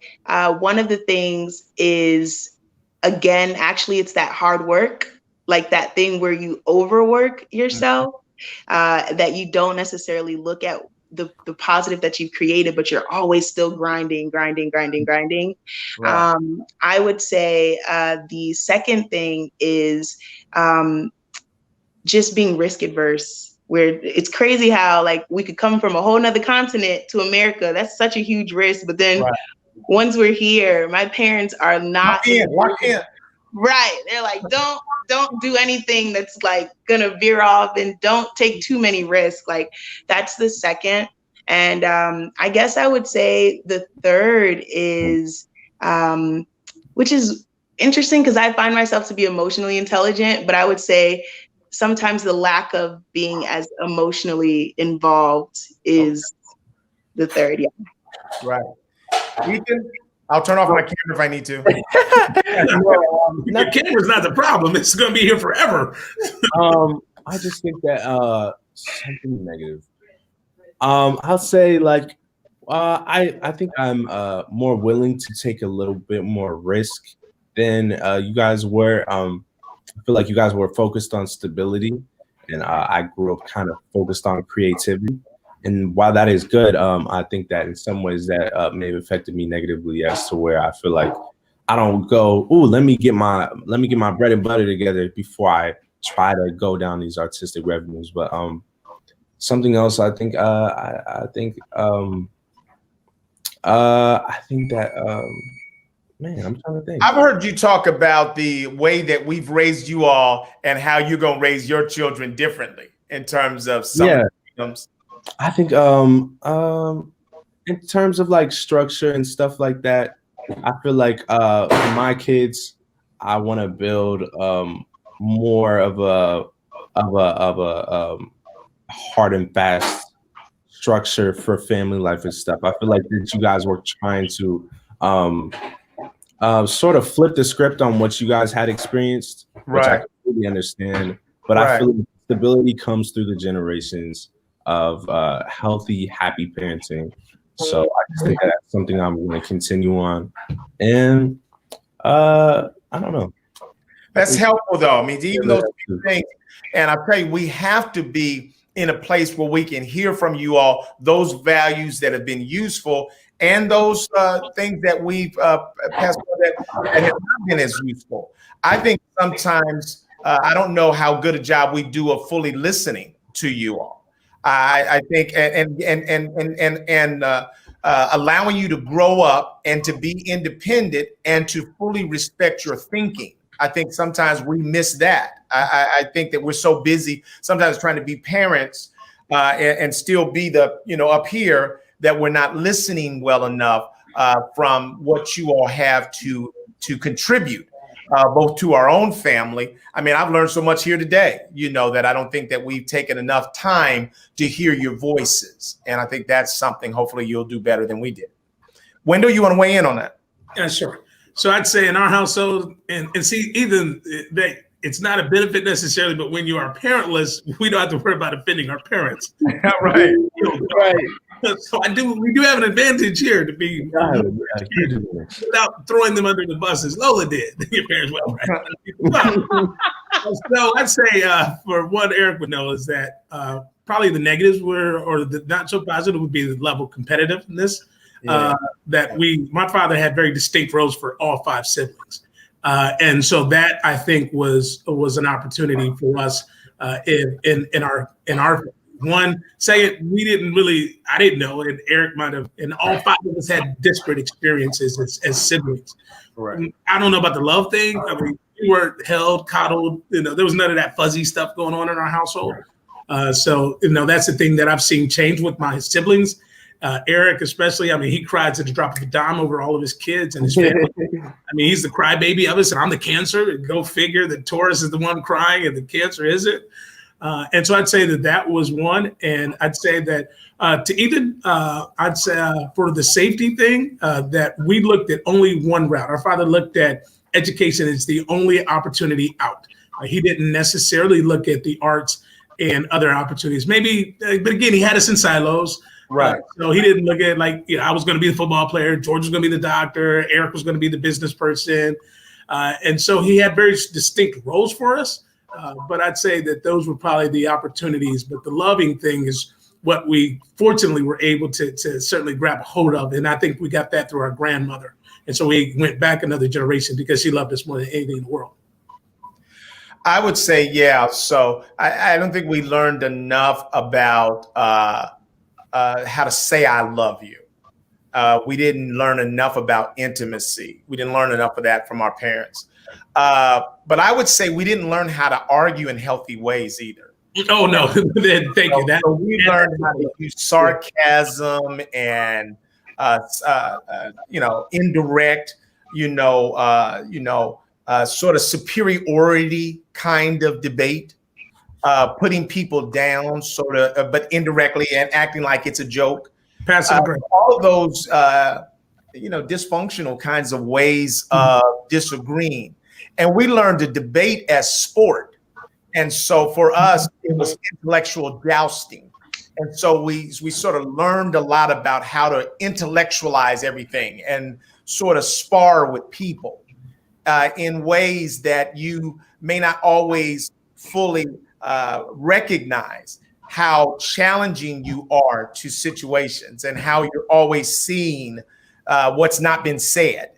one of the things is again, actually, it's that hard work, like that thing where you overwork yourself, that you don't necessarily look at the positive that you've created, but you're always still grinding. Right. I would say the second thing is just being risk adverse, where it's crazy how like we could come from a whole nother continent to America. That's such a huge risk. But then once we're here, my parents are not Lock in. Right. They're like, don't do anything that's like gonna veer off, and don't take too many risks. Like that's the second. And I guess I would say the third is, which is interesting because I find myself to be emotionally intelligent, but I would say sometimes the lack of being as emotionally involved is the third. Yeah. Right. Ethan, I'll turn off my camera if I need to. Your camera's not the problem. It's going to be here forever. I just think that something negative. I'll say like I think I'm more willing to take a little bit more risk than you guys were. I feel like you guys were focused on stability, and I grew up kind of focused on creativity. And while that is good, I think that in some ways that may have affected me negatively, as to where I feel like I don't go, ooh, let me get my bread and butter together before I try to go down these artistic revenues. But something else, I think that man, I'm trying to think. I've heard you talk about the way that we've raised you all and how you're gonna raise your children differently in terms of some freedoms. I think in terms of like structure and stuff like that, I feel like for my kids, I want to build more of a hard and fast structure for family life and stuff. I feel like that you guys were trying to sort of flip the script on what you guys had experienced, which I completely understand. But I feel like stability comes through the generations of healthy, happy parenting. So I just think that's something I'm going to continue on. And I don't know. That's helpful though. I mean, even those things. And I tell you, we have to be in a place where we can hear from you all those values that have been useful and those things that we've passed on that have not been as useful. I think sometimes I don't know how good a job we do of fully listening to you all. I think and allowing you to grow up and to be independent and to fully respect your thinking. I think sometimes we miss that. I think that we're so busy sometimes trying to be parents and still be the, up here, that we're not listening well enough from what you all have to contribute, both to our own family. I mean, I've learned so much here today, that I don't think that we've taken enough time to hear your voices. And I think that's something hopefully you'll do better than we did. Wendell, you want to weigh in on that? Yeah, sure. So I'd say in our household, and see, even that it's not a benefit necessarily, but when you are parentless, we don't have to worry about offending our parents. Right. So we do have an advantage here to be without throwing them under the bus as Lola did. Your parents went right. So I'd say for what Eric would know is that probably the negatives or the not so positive would be the level of competitiveness. My father had very distinct roles for all 5 siblings. And so that I think was an opportunity for us in our one. Second, I didn't know, and Eric might have, and all 5 of us had disparate experiences as siblings. Right. I don't know about the love thing. I mean, we weren't held, coddled, there was none of that fuzzy stuff going on in our household. So that's the thing that I've seen change with my siblings. Eric, especially, I mean, he cried to the drop of a dime over all of his kids and his family. I mean, he's the crybaby of us, and I'm the Cancer. Go figure, the Taurus is the one crying and the Cancer isn't. And so I'd say that was one. And I'd say that to Ethan, I'd say for the safety thing, that we looked at only one route. Our father looked at education as the only opportunity out. He didn't necessarily look at the arts and other opportunities. Maybe, but again, he had us in silos. Right. So he didn't look at I was going to be the football player, George was going to be the doctor, Eric was going to be the business person. And so he had very distinct roles for us. But I'd say that those were probably the opportunities. But the loving thing is what we fortunately were able to certainly grab a hold of. And I think we got that through our grandmother. And so we went back another generation because she loved us more than anything in the world. I would say, yeah. So I don't think we learned enough about how to say I love you. We didn't learn enough about intimacy. We didn't learn enough of that from our parents. But I would say we didn't learn how to argue in healthy ways either. Oh, no. Thank you. So we learned how to use sarcasm and, indirect, sort of superiority kind of debate, putting people down sort of, but indirectly and acting like it's a joke. All of those, dysfunctional kinds of ways of disagreeing. And we learned to debate as sport. And so for us, it was intellectual jousting. And so we sort of learned a lot about how to intellectualize everything and sort of spar with people in ways that you may not always fully recognize how challenging you are to situations and how you're always seeing what's not been said.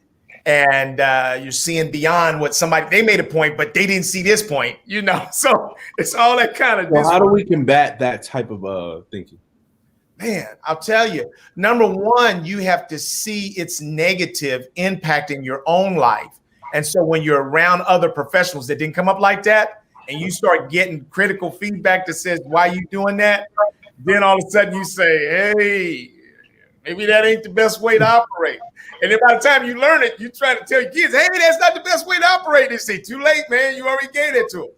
And you're seeing beyond what they made a point, but they didn't see this point, So it's all that kind of. Well, how do we combat that type of thinking? Man, I'll tell you. Number one, you have to see its negative impact in your own life. And so when you're around other professionals that didn't come up like that, and you start getting critical feedback that says, why are you doing that? Then all of a sudden you say, hey, maybe that ain't the best way to operate. And then by the time you learn it, you try to tell your kids, hey, that's not the best way to operate. They say, too late, man. You already gave it to them.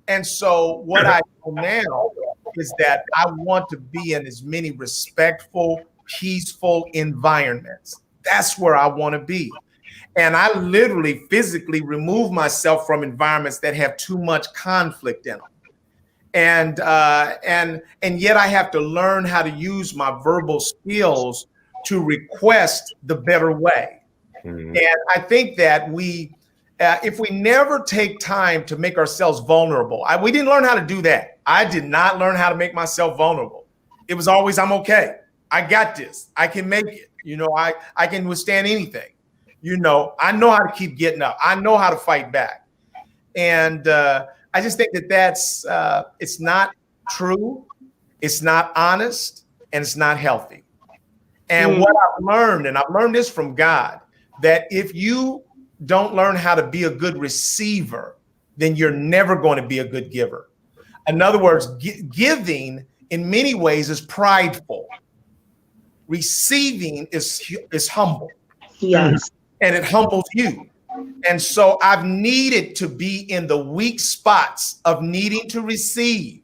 And so what I do now is that I want to be in as many respectful, peaceful environments. That's where I want to be. And I literally physically remove myself from environments that have too much conflict in them. And yet I have to learn how to use my verbal skills to request the better way. Mm-hmm. And I think that if we never take time to make ourselves vulnerable, we didn't learn how to do that. I did not learn how to make myself vulnerable. It was always, I'm okay. I got this. I can make it. I can withstand anything. I know how to keep getting up. I know how to fight back. And I just think that's, it's not true. It's not honest, and it's not healthy. And what I've learned, and I've learned this from God, that if you don't learn how to be a good receiver, then you're never going to be a good giver. In other words, giving in many ways is prideful. Receiving is humble. Yes. And it humbles you. And so I've needed to be in the weak spots of needing to receive,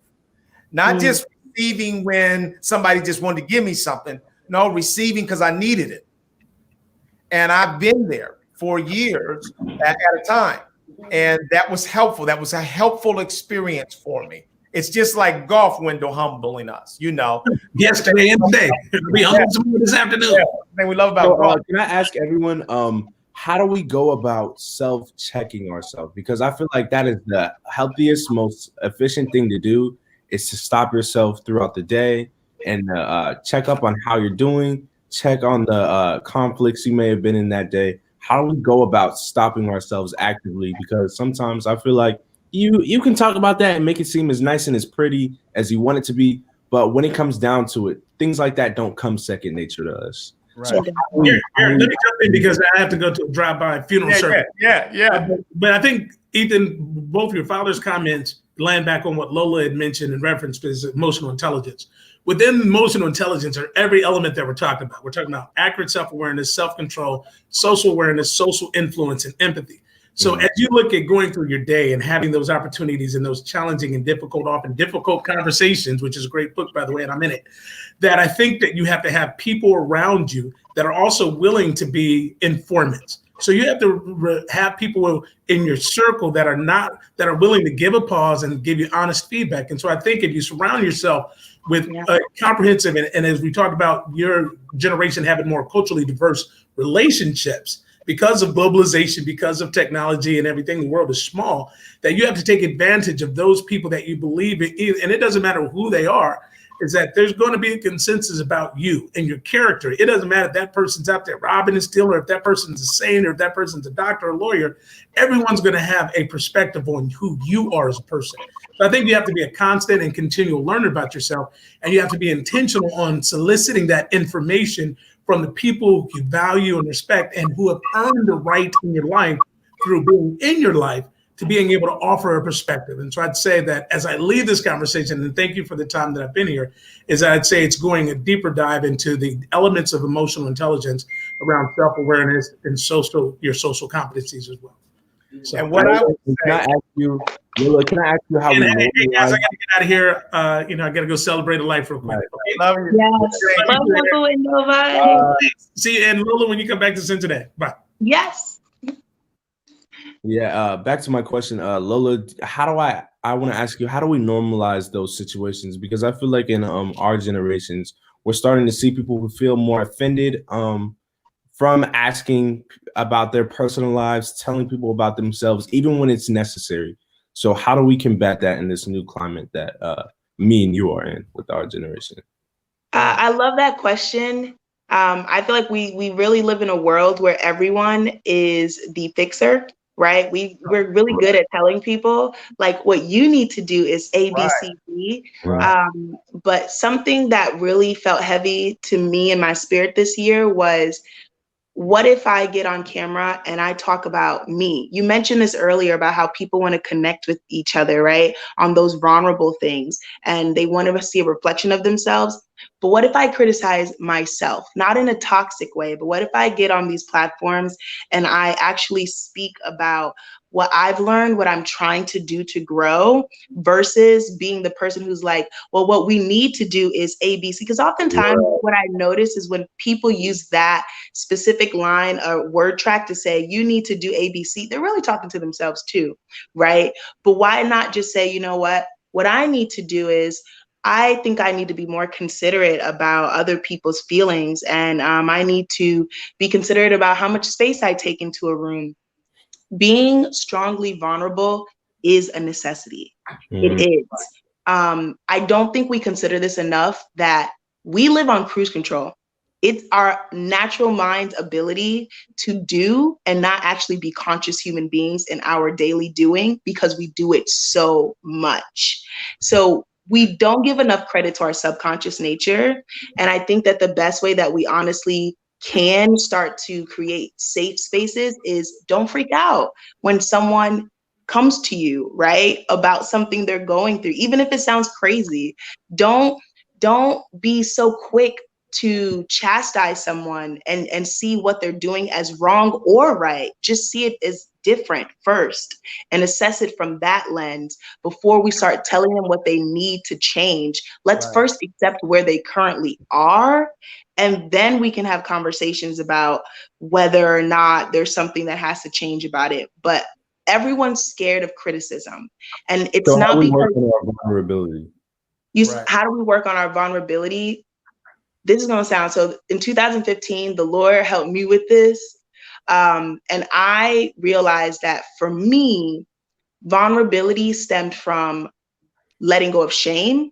not just receiving when somebody just wanted to give me something. No, receiving because I needed it. And I've been there for years at a time. And that was helpful. That was a helpful experience for me. It's just like golf window humbling us, Yesterday and today. We humbled some this afternoon. Yeah, thing we love about golf. Can I ask everyone, how do we go about self-checking ourselves? Because I feel like that is the healthiest, most efficient thing to do, is to stop yourself throughout the day and check up on how you're doing, check on the conflicts you may have been in that day. How do we go about stopping ourselves actively? Because sometimes I feel like you can talk about that and make it seem as nice and as pretty as you want it to be, but when it comes down to it, things like that don't come second nature to us. Right. So here, let me jump in because I have to go to a drive-by funeral service. Yeah. But I think, Ethan, both your father's comments land back on what Lola had mentioned in reference to his emotional intelligence. Within emotional intelligence are every element that we're talking about. We're talking about accurate self-awareness, self-control, social awareness, social influence, and empathy. So as you look at going through your day and having those opportunities and those challenging and often difficult conversations, which is a great book, by the way, and I'm in it, that I think that you have to have people around you that are also willing to be informants. So you have to have people in your circle that are willing to give a pause and give you honest feedback. And so I think if you surround yourself with comprehensive, and as we talked about your generation having more culturally diverse relationships, because of globalization, because of technology and everything, the world is small, that you have to take advantage of those people that you believe in. And it doesn't matter who they are, is that there's going to be a consensus about you and your character. It doesn't matter if that person's out there robbing and stealing, or if that person's a saint, or if that person's a doctor or a lawyer. Everyone's going to have a perspective on who you are as a person. So I think you have to be a constant and continual learner about yourself, and you have to be intentional on soliciting that information from the people who you value and respect and who have earned the right in your life through being in your life to being able to offer a perspective. And so I'd say that as I leave this conversation, and thank you for the time that I've been here, is I'd say it's going a deeper dive into the elements of emotional intelligence around self-awareness and your social competencies as well. So, and what I would say, can I ask you, Lola, can I ask you how hey, we guys, I got to get out of here. I got to go celebrate a life real quick. Right. Okay? love you. Yes. Love Lola and Nova. See you, and Lola, when you come back to Cincinnati. Bye. Yes. Yeah, back to my question, Lola. How do I want to ask you, how do we normalize those situations? Because I feel like in our generations, we're starting to see people who feel more offended from asking about their personal lives, telling people about themselves, even when it's necessary. So how do we combat that in this new climate that me and you are in with our generation? I love that question. I feel like we really live in a world where everyone is the fixer, right? We're really good at telling people like what you need to do is A, B, C, D. Right. But something that really felt heavy to me in my spirit this year was, what if I get on camera and I talk about me? You mentioned this earlier about how people want to connect with each other, right? On those vulnerable things, and they want to see a reflection of themselves. But what if I criticize myself, not in a toxic way, but what if I get on these platforms and I actually speak about what I've learned, what I'm trying to do to grow, versus being the person who's like, well, what we need to do is ABC. Because oftentimes what I notice is when people use that specific line or word track to say, you need to do ABC, they're really talking to themselves too, right? But why not just say, you know what I need to do is, I think I need to be more considerate about other people's feelings. And I need to be considerate about how much space I take into a room. Being strongly vulnerable is a necessity. It is. I don't think we consider this enough, that we live on cruise control. It's our natural mind's ability to do and not actually be conscious human beings in our daily doing, because we do it so much. So we don't give enough credit to our subconscious nature. And I think that the best way that we honestly can start to create safe spaces is, don't freak out when someone comes to you, right, about something they're going through, even if it sounds crazy. Don't be so quick to chastise someone and see what they're doing as wrong or right. Just see it as different first and assess it from that lens before we start telling them what they need to change. Let's first accept where they currently are, and then we can have conversations about whether or not there's something that has to change about it. But everyone's scared of criticism, and it's So not how do we because work on our vulnerability? how do we work on our vulnerability? This is going to sound, so in 2015, the Lord helped me with this. And I realized that for me, vulnerability stemmed from letting go of shame.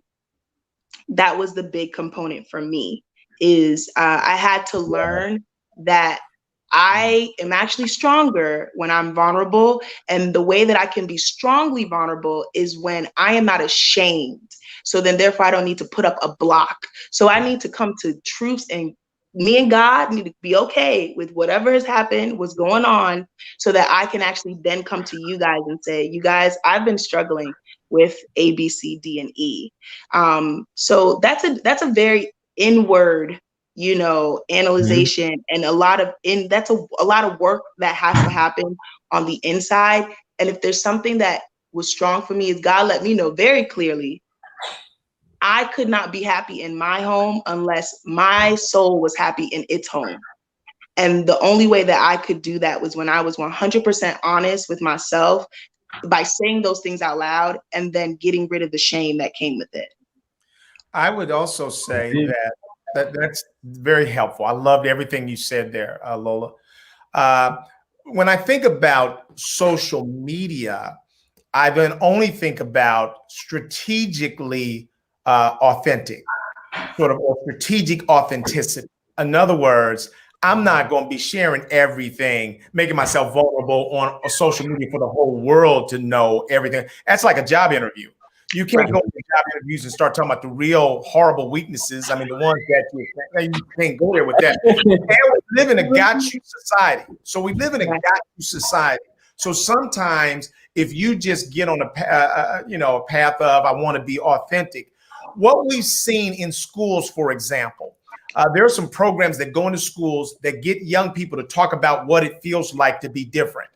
That was the big component for me, is I had to learn that I am actually stronger when I'm vulnerable. And the way that I can be strongly vulnerable is when I am not ashamed. So then therefore I don't need to put up a block. So I need to come to truths, and me and God need to be okay with whatever has happened, what's going on, so that I can actually then come to you guys and say, you guys, I've been struggling with A, B, C, D, and E. So that's a very inward, analyzation, and that's a lot of work that has to happen on the inside. And if there's something that was strong for me, is God let me know very clearly, I could not be happy in my home unless my soul was happy in its home. And the only way that I could do that was when I was 100% honest with myself, by saying those things out loud and then getting rid of the shame that came with it. I would also say that's very helpful. I loved everything you said there, Lola. When I think about social media, I then only think about strategically authentic, sort of or strategic authenticity. In other words, I'm not going to be sharing everything, making myself vulnerable on social media for the whole world to know everything. That's like a job interview. You can't go to job interviews and start talking about the real horrible weaknesses. I mean, the ones that you can't go there with that. And we live in a got you society. So we live in a got you society. So sometimes if you just get on a path of I want to be authentic, what we've seen in schools, for example, there are some programs that go into schools that get young people to talk about what it feels like to be different.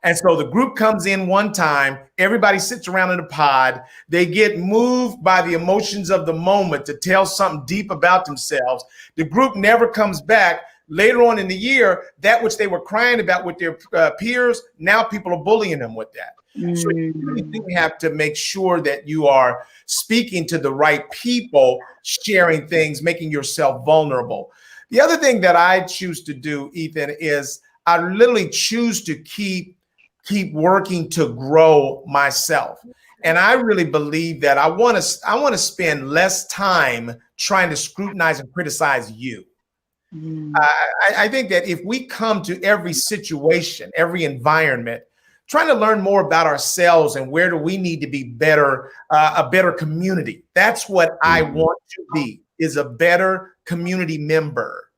And so the group comes in one time, everybody sits around in a pod, they get moved by the emotions of the moment to tell something deep about themselves. The group never comes back. Later on in the year, that which they were crying about with their peers, now people are bullying them with that. So you really do have to make sure that you are speaking to the right people, sharing things, making yourself vulnerable. The other thing that I choose to do, Ethan, is I literally choose to keep working to grow myself. And I really believe that I want to spend less time trying to scrutinize and criticize you. I think that if we come to every situation, every environment, trying to learn more about ourselves and where do we need to be better, a better community. That's what I want to be, is a better community member.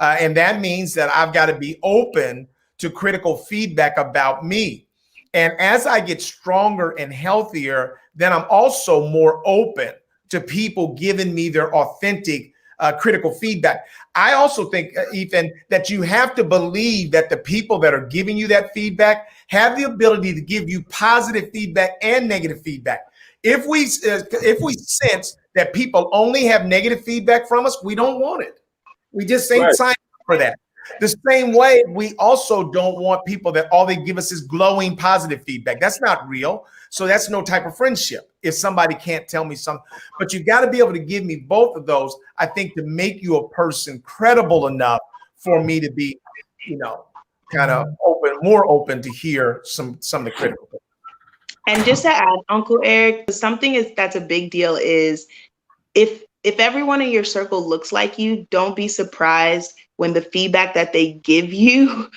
And that means that I've got to be open to critical feedback about me. And as I get stronger and healthier, then I'm also more open to people giving me their authentic critical feedback. I also think, Ethan, that you have to believe that the people that are giving you that feedback have the ability to give you positive feedback and negative feedback. If we sense that people only have negative feedback from us, we don't want it. We just ain't signed up for that. The same way, we also don't want people that all they give us is glowing positive feedback. That's not real. So that's no type of friendship if somebody can't tell me something. But you got to be able to give me both of those, I think, to make you a person credible enough for me to be, kind of more open to hear some of the critical things. And just to add, Uncle Eric, that's a big deal is if everyone in your circle looks like you, don't be surprised when the feedback that they give you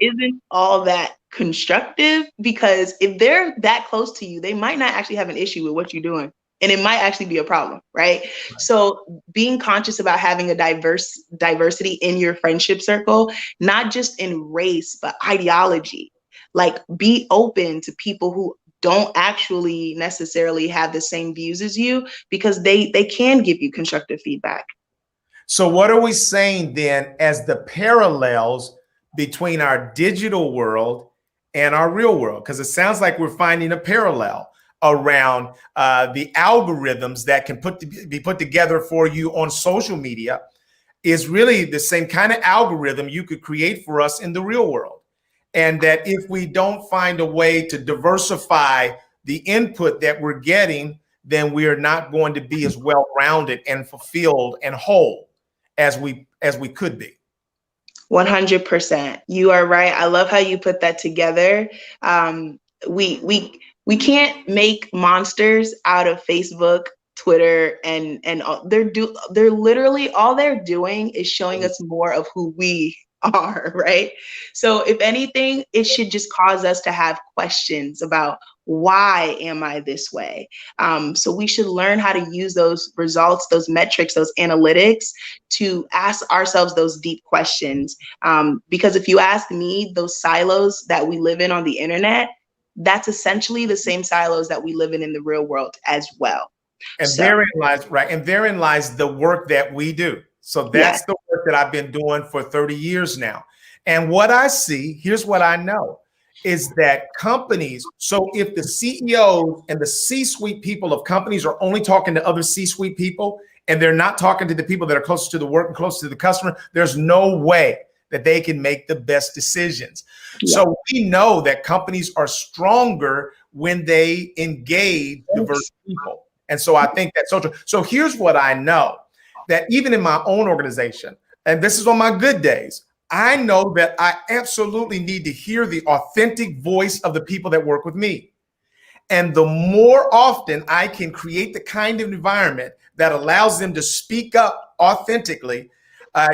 isn't all that constructive, because if they're that close to you, they might not actually have an issue with what you're doing. And it might actually be a problem, right? So being conscious about having a diversity in your friendship circle, not just in race, but ideology. Like, be open to people who don't actually necessarily have the same views as you, because they can give you constructive feedback. So what are we saying then as the parallels between our digital world and our real world? Because it sounds like we're finding a parallel around the algorithms that can be put together for you on social media is really the same kind of algorithm you could create for us in the real world. And that if we don't find a way to diversify the input that we're getting, then we are not going to be as well-rounded and fulfilled and whole as we could be. 100%. You are right. I love how you put that together. We can't make monsters out of Facebook, Twitter, and they're literally, all they're doing is showing us more of who we are, right? So if anything, it should just cause us to have questions about, why am I this way? So we should learn how to use those results, those metrics, those analytics to ask ourselves those deep questions. Because if you ask me, those silos that we live in on the internet, that's essentially the same silos that we live in the real world as well. And therein lies the work that we do. So that's the work that I've been doing for 30 years now. And what I see, here's what I know, is that companies, so if the CEOs and the C-suite people of companies are only talking to other C-suite people and they're not talking to the people that are closest to the work and close to the customer, there's no way that they can make the best decisions. So we know that companies are stronger when they engage diverse people. And so I think that's so true. So here's what I know, that even in my own organization, and this is on my good days, I know that I absolutely need to hear the authentic voice of the people that work with me. And the more often I can create the kind of environment that allows them to speak up authentically,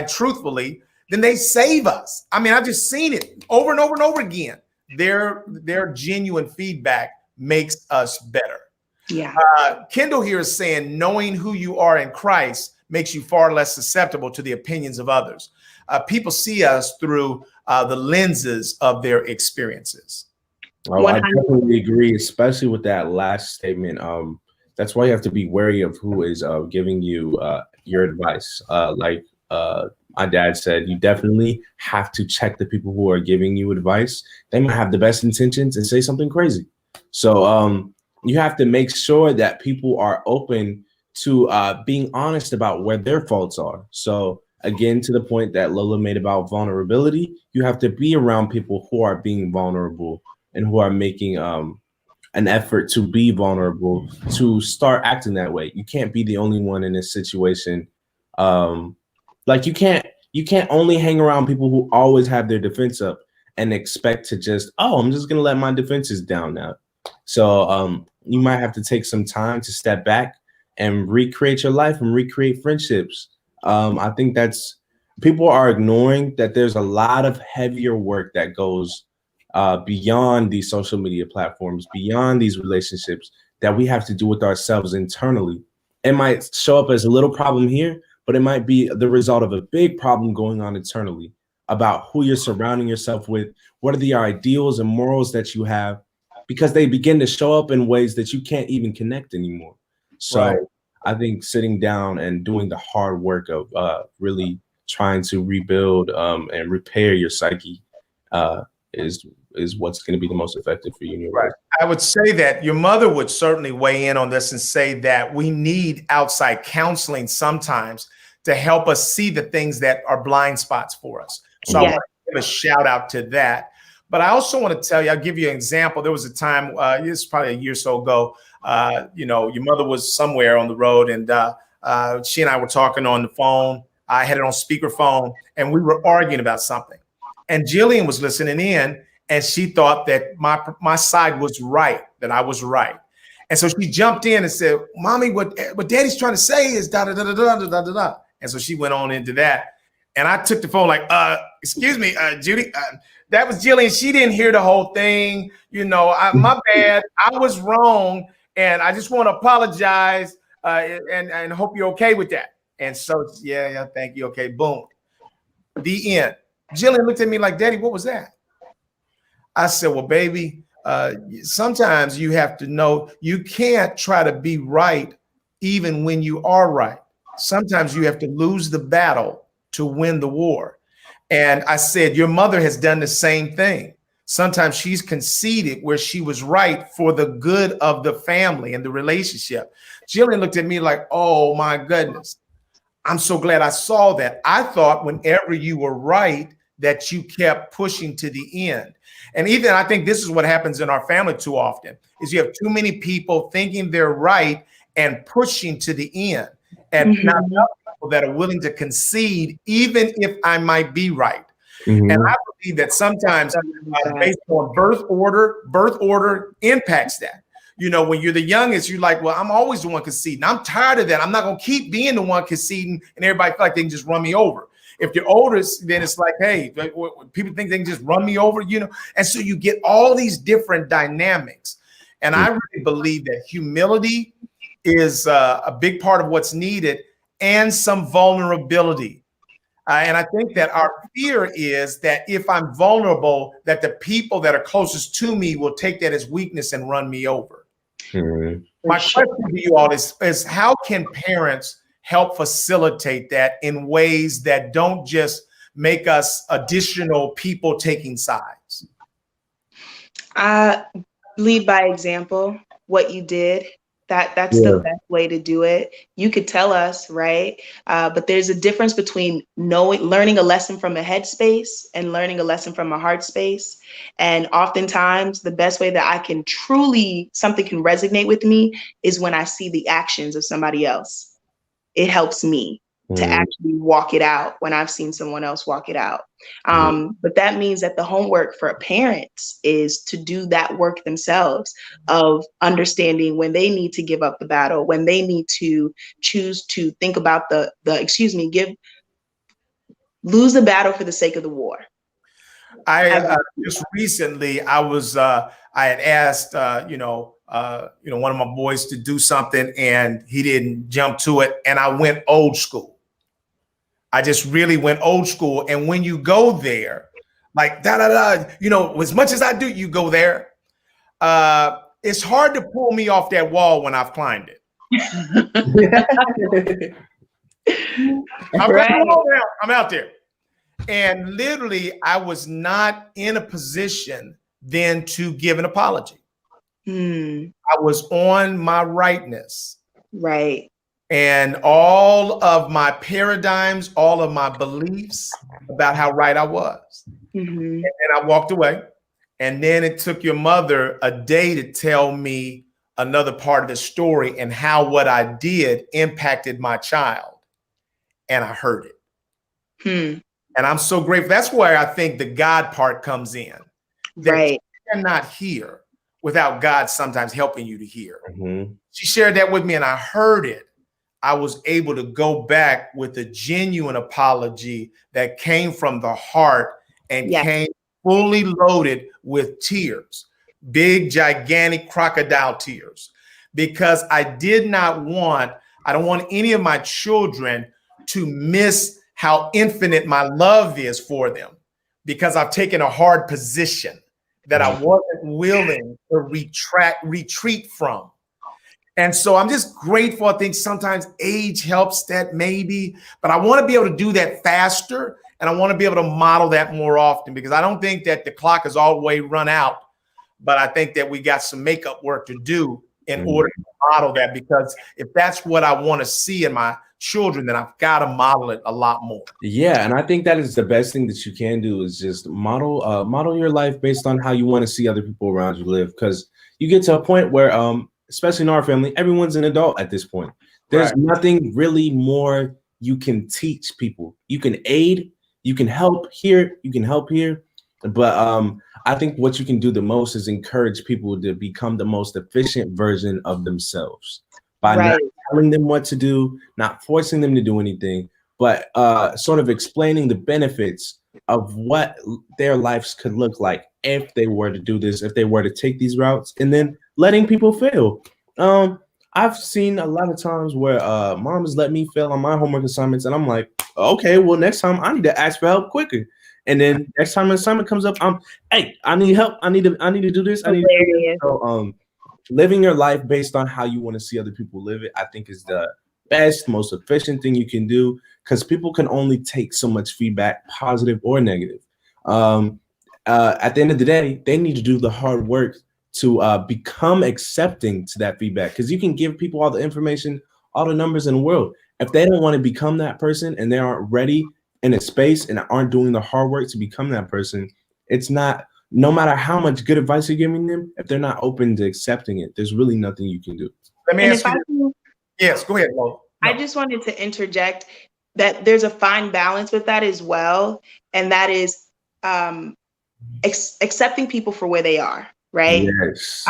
truthfully, then they save us. I mean, I've just seen it over and over and over again. Their genuine feedback makes us better. Yeah. Kendall here is saying knowing who you are in Christ makes you far less susceptible to the opinions of others. People see us through the lenses of their experiences. Oh, I definitely agree, especially with that last statement. That's why you have to be wary of who is giving you your advice. Like my dad said, you definitely have to check the people who are giving you advice. They might have the best intentions and say something crazy. So you have to make sure that people are open to being honest about where their faults are. So again, to the point that Lola made about vulnerability, you have to be around people who are being vulnerable and who are making an effort to be vulnerable, to start acting that way. You can't be the only one in this situation. Like you can't only hang around people who always have their defense up and expect to just, oh, I'm just gonna let my defenses down now. So you might have to take some time to step back and recreate your life and recreate friendships. I think that's, people are ignoring that there's a lot of heavier work that goes beyond these social media platforms, beyond these relationships that we have to do with ourselves internally. It might show up as a little problem here, but it might be the result of a big problem going on internally about who you're surrounding yourself with. What are the ideals and morals that you have? Because they begin to show up in ways that you can't even connect anymore. So right. I think sitting down and doing the hard work of really trying to rebuild and repair your psyche is what's going to be the most effective for you in your life. I would say that your mother would certainly weigh in on this and say that we need outside counseling sometimes to help us see the things that are blind spots for us. So I want to give a shout out to that. But I also want to tell you, I'll give you an example. There was a time, it's probably a year or so ago, your mother was somewhere on the road and she and I were talking on the phone. I had it on speakerphone and we were arguing about something. And Jillian was listening in and she thought that my side was right, that I was right. And so she jumped in and said, Mommy, what Daddy's trying to say is da da da da da da da da. And so she went on into that. And I took the phone like, excuse me, Judy, that was Jillian. She didn't hear the whole thing. My bad. I was wrong. And I just want to apologize and hope you're okay with that. And so, yeah, thank you. Okay, boom. The end. Jillian looked at me like, Daddy, what was that? I said, well, baby, sometimes you have to know you can't try to be right even when you are right. Sometimes you have to lose the battle to win the war. And I said, your mother has done the same thing. Sometimes she's conceded where she was right for the good of the family and the relationship. Jillian looked at me like, oh my goodness. I'm so glad I saw that. I thought whenever you were right, that you kept pushing to the end. And even I think this is what happens in our family too often, is you have too many people thinking they're right and pushing to the end, and not enough people that are willing to concede, even if I might be right. And I believe that sometimes based on birth order impacts that. When you're the youngest, you're like, well, I'm always the one conceding. I'm tired of that. I'm not going to keep being the one conceding and everybody feel like they can just run me over. If you're oldest, then it's like, hey, people think they can just run me over, And so you get all these different dynamics. And I really believe that humility is a big part of what's needed, and some vulnerability. And I think that our fear is that if I'm vulnerable, that the people that are closest to me will take that as weakness and run me over. My question to you all is how can parents help facilitate that in ways that don't just make us additional people taking sides? Lead by example. What you did, that's the best way to do it. You could tell us, right? But there's a difference between learning a lesson from a head space and learning a lesson from a heart space. And oftentimes the best way that I can something can resonate with me is when I see the actions of somebody else. It helps me. to actually walk it out when I've seen someone else walk it out. But that means that the homework for parents is to do that work themselves of understanding when they need to give up the battle, when they need to choose to think about lose the battle for the sake of the war. I just recently I had asked one of my boys to do something and he didn't jump to it, and I went old school. I just really went old school. And when you go there, like as much as I do, you go there. It's hard to pull me off that wall when I've climbed it. I'm out there. And literally, I was not in a position then to give an apology. I was on my rightness. Right. And all of my paradigms, all of my beliefs about how right I was. And I walked away. And then it took your mother a day to tell me another part of the story and how what I did impacted my child. And I heard it. And I'm so grateful. That's where I think the God part comes in. Right. You cannot hear without God sometimes helping you to hear. She shared that with me and I heard it. I was able to go back with a genuine apology that came from the heart and came fully loaded with tears, big, gigantic crocodile tears, because I don't want any of my children to miss how infinite my love is for them, because I've taken a hard position that I wasn't willing to retreat from. And so I'm just grateful. I think sometimes age helps that maybe, but I want to be able to do that faster. And I want to be able to model that more often, because I don't think that the clock is all the way run out, but I think that we got some makeup work to do in order to model that, because if that's what I want to see in my children, then I've got to model it a lot more. Yeah. And I think that is the best thing that you can do, is just model your life based on how you want to see other people around you live. Because you get to a point where, especially in our family, everyone's an adult at this point. There's nothing really more you can teach people. You can aid, you can help here, but I think what you can do the most is encourage people to become the most efficient version of themselves by not telling them what to do, not forcing them to do anything, but sort of explaining the benefits of what their lives could look like if they were to do this, if they were to take these routes, and then letting people fail. I've seen a lot of times where moms let me fail on my homework assignments, and I'm like, okay, well, next time I need to ask for help quicker. And then next time an assignment comes up, hey, I need help. I need to do this. So, living your life based on how you want to see other people live it, I think, is the best, most efficient thing you can do, because people can only take so much feedback, positive or negative. At the end of the day, they need to do the hard work to become accepting to that feedback, because you can give people all the information, all the numbers in the world. If they don't want to become that person and they aren't ready in a space and aren't doing the hard work to become that person, it's not, no matter how much good advice you're giving them, if they're not open to accepting it, there's really nothing you can do. Let me ask you. Yes, go ahead, Lola. I just wanted to interject that there's a fine balance with that as well. And that is accepting people for where they are. Right. Yes.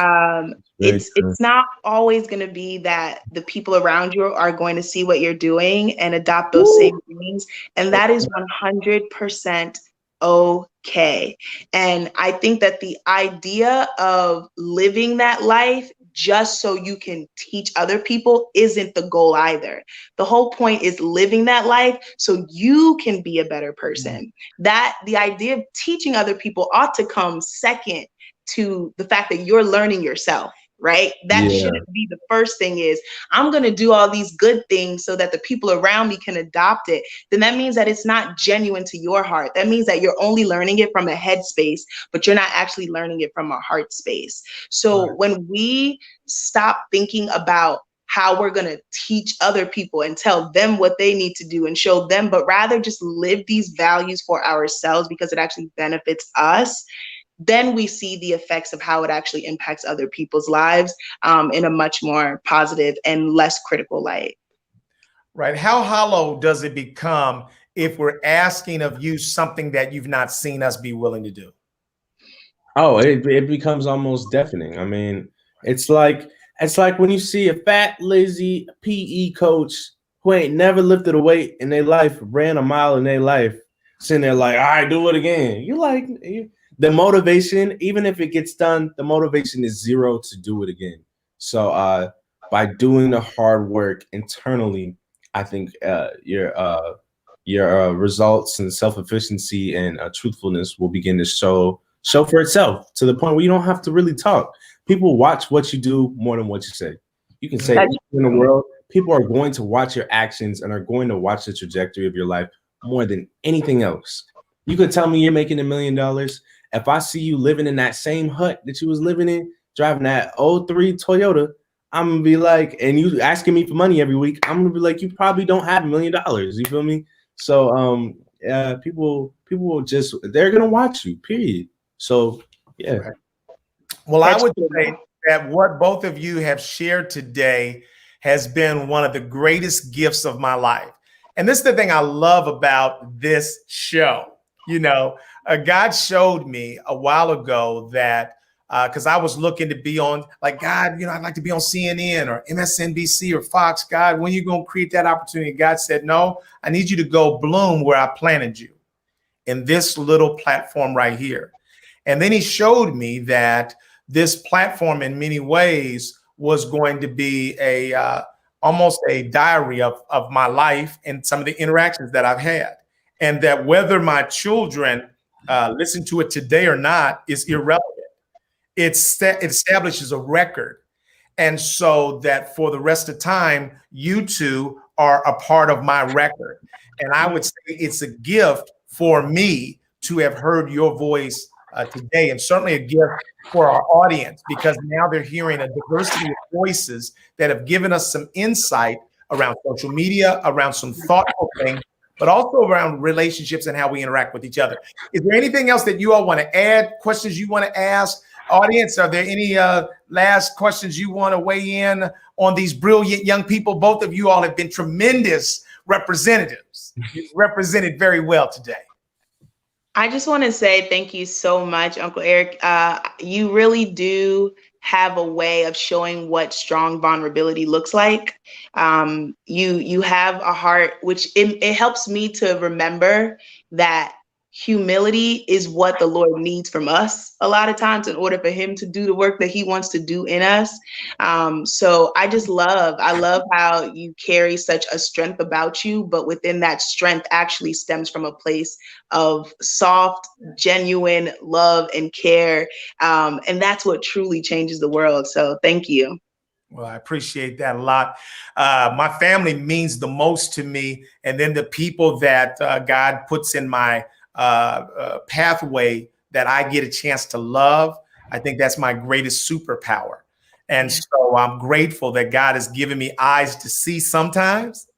It's not always going to be that the people around you are going to see what you're doing and adopt those same things. And that is 100% okay. And I think that the idea of living that life just so you can teach other people isn't the goal either. The whole point is living that life so you can be a better person. That the idea of teaching other people ought to come second to the fact that you're learning yourself, right? That shouldn't be the first thing. Is I'm going to do all these good things so that the people around me can adopt it. Then that means that it's not genuine to your heart. That means that you're only learning it from a head space, but you're not actually learning it from a heart space. So when we stop thinking about how we're going to teach other people and tell them what they need to do and show them, but rather just live these values for ourselves because it actually benefits us, then we see the effects of how it actually impacts other people's lives in a much more positive and less critical light. Right. How hollow does it become if we're asking of you something that you've not seen us be willing to do? Oh, it becomes almost deafening. I mean, it's like when you see a fat, lazy PE coach who ain't never lifted a weight in their life, ran a mile in their life, sitting there like, all right, do it again. You like the motivation, even if it gets done, the motivation is zero to do it again. So by doing the hard work internally, I think your results and self-efficiency and truthfulness will begin to show for itself, to the point where you don't have to really talk. People watch what you do more than what you say. You can say anything in the world. People are going to watch your actions and are going to watch the trajectory of your life more than anything else. You could tell me you're making $1 million. If I see you living in that same hut that you was living in, driving that '03 Toyota, I'm gonna be like, and you asking me for money every week, I'm gonna be like, you probably don't have $1 million. You feel me? So people will just, they're gonna watch you, period. So yeah. Well, I would say that what both of you have shared today has been one of the greatest gifts of my life. And this is the thing I love about this show. You know, God showed me a while ago that because I was looking to be on, like, God, you know, I'd like to be on CNN or MSNBC or Fox. God, when you going to create that opportunity? God said, no, I need you to go bloom where I planted you, in this little platform right here. And then he showed me that this platform in many ways was going to be almost a diary of my life and some of the interactions that I've had. And that whether my children listen to it today or not is irrelevant. It establishes a record. And so that for the rest of time, you two are a part of my record. And I would say it's a gift for me to have heard your voice today, and certainly a gift for our audience, because now they're hearing a diversity of voices that have given us some insight around social media, around some thoughtful things, but also around relationships and how we interact with each other. Is there anything else that you all want to add? Questions you want to ask? Audience, are there any last questions you want to weigh in on these brilliant young people? Both of you all have been tremendous representatives. You've represented very well today. I just want to say thank you so much, Uncle Eric. You really do have a way of showing what strong vulnerability looks like. You have a heart, which it helps me to remember that humility is what the Lord needs from us a lot of times in order for him to do the work that he wants to do in us. So I love how you carry such a strength about you, but within that strength actually stems from a place of soft, genuine love and care. And that's what truly changes the world. So thank you. Well, I appreciate that a lot. My family means the most to me. And then the people that God puts in my pathway that I get a chance to love, I think that's my greatest superpower. And so I'm grateful that God has given me eyes to see sometimes,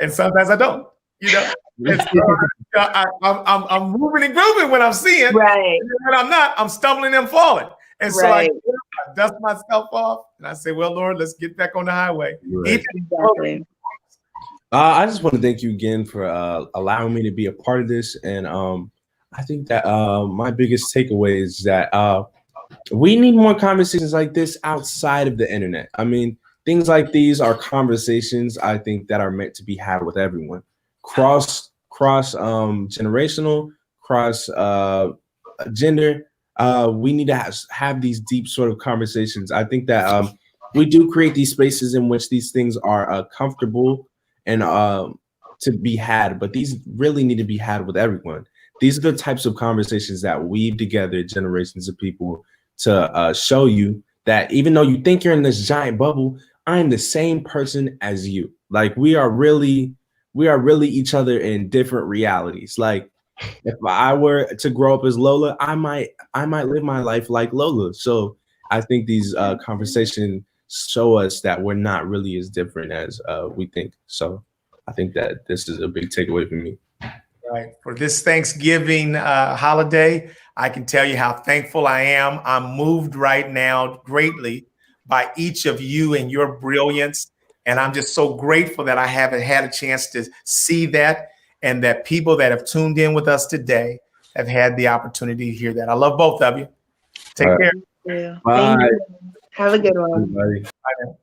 and sometimes I don't, you know. And so I'm moving and grooving when I'm seeing, right? And when I'm not, I'm stumbling and falling. And so I dust myself off and I say, well, Lord, let's get back on the highway. Right. Exactly. I just want to thank you again for allowing me to be a part of this. And I think that my biggest takeaway is that we need more conversations like this outside of the internet. I mean, things like these are conversations, I think, that are meant to be had with everyone. Cross generational, cross gender. We need to have these deep sort of conversations. I think that we do create these spaces in which these things are comfortable and to be had, but these really need to be had with everyone. These are the types of conversations that weave together generations of people to show you that even though you think you're in this giant bubble, I'm the same person as you. Like we are really each other in different realities. Like if I were to grow up as Lola, I might live my life like Lola. So I think these conversations show us that we're not really as different as we think. So I think that this is a big takeaway for me. Right. For this Thanksgiving holiday, I can tell you how thankful I am. I'm moved right now greatly by each of you and your brilliance. And I'm just so grateful that I haven't had a chance to see that, and that people that have tuned in with us today have had the opportunity to hear that. I love both of you. Take care. Yeah. Bye. Thank you. Have a good one. Everybody. Bye now.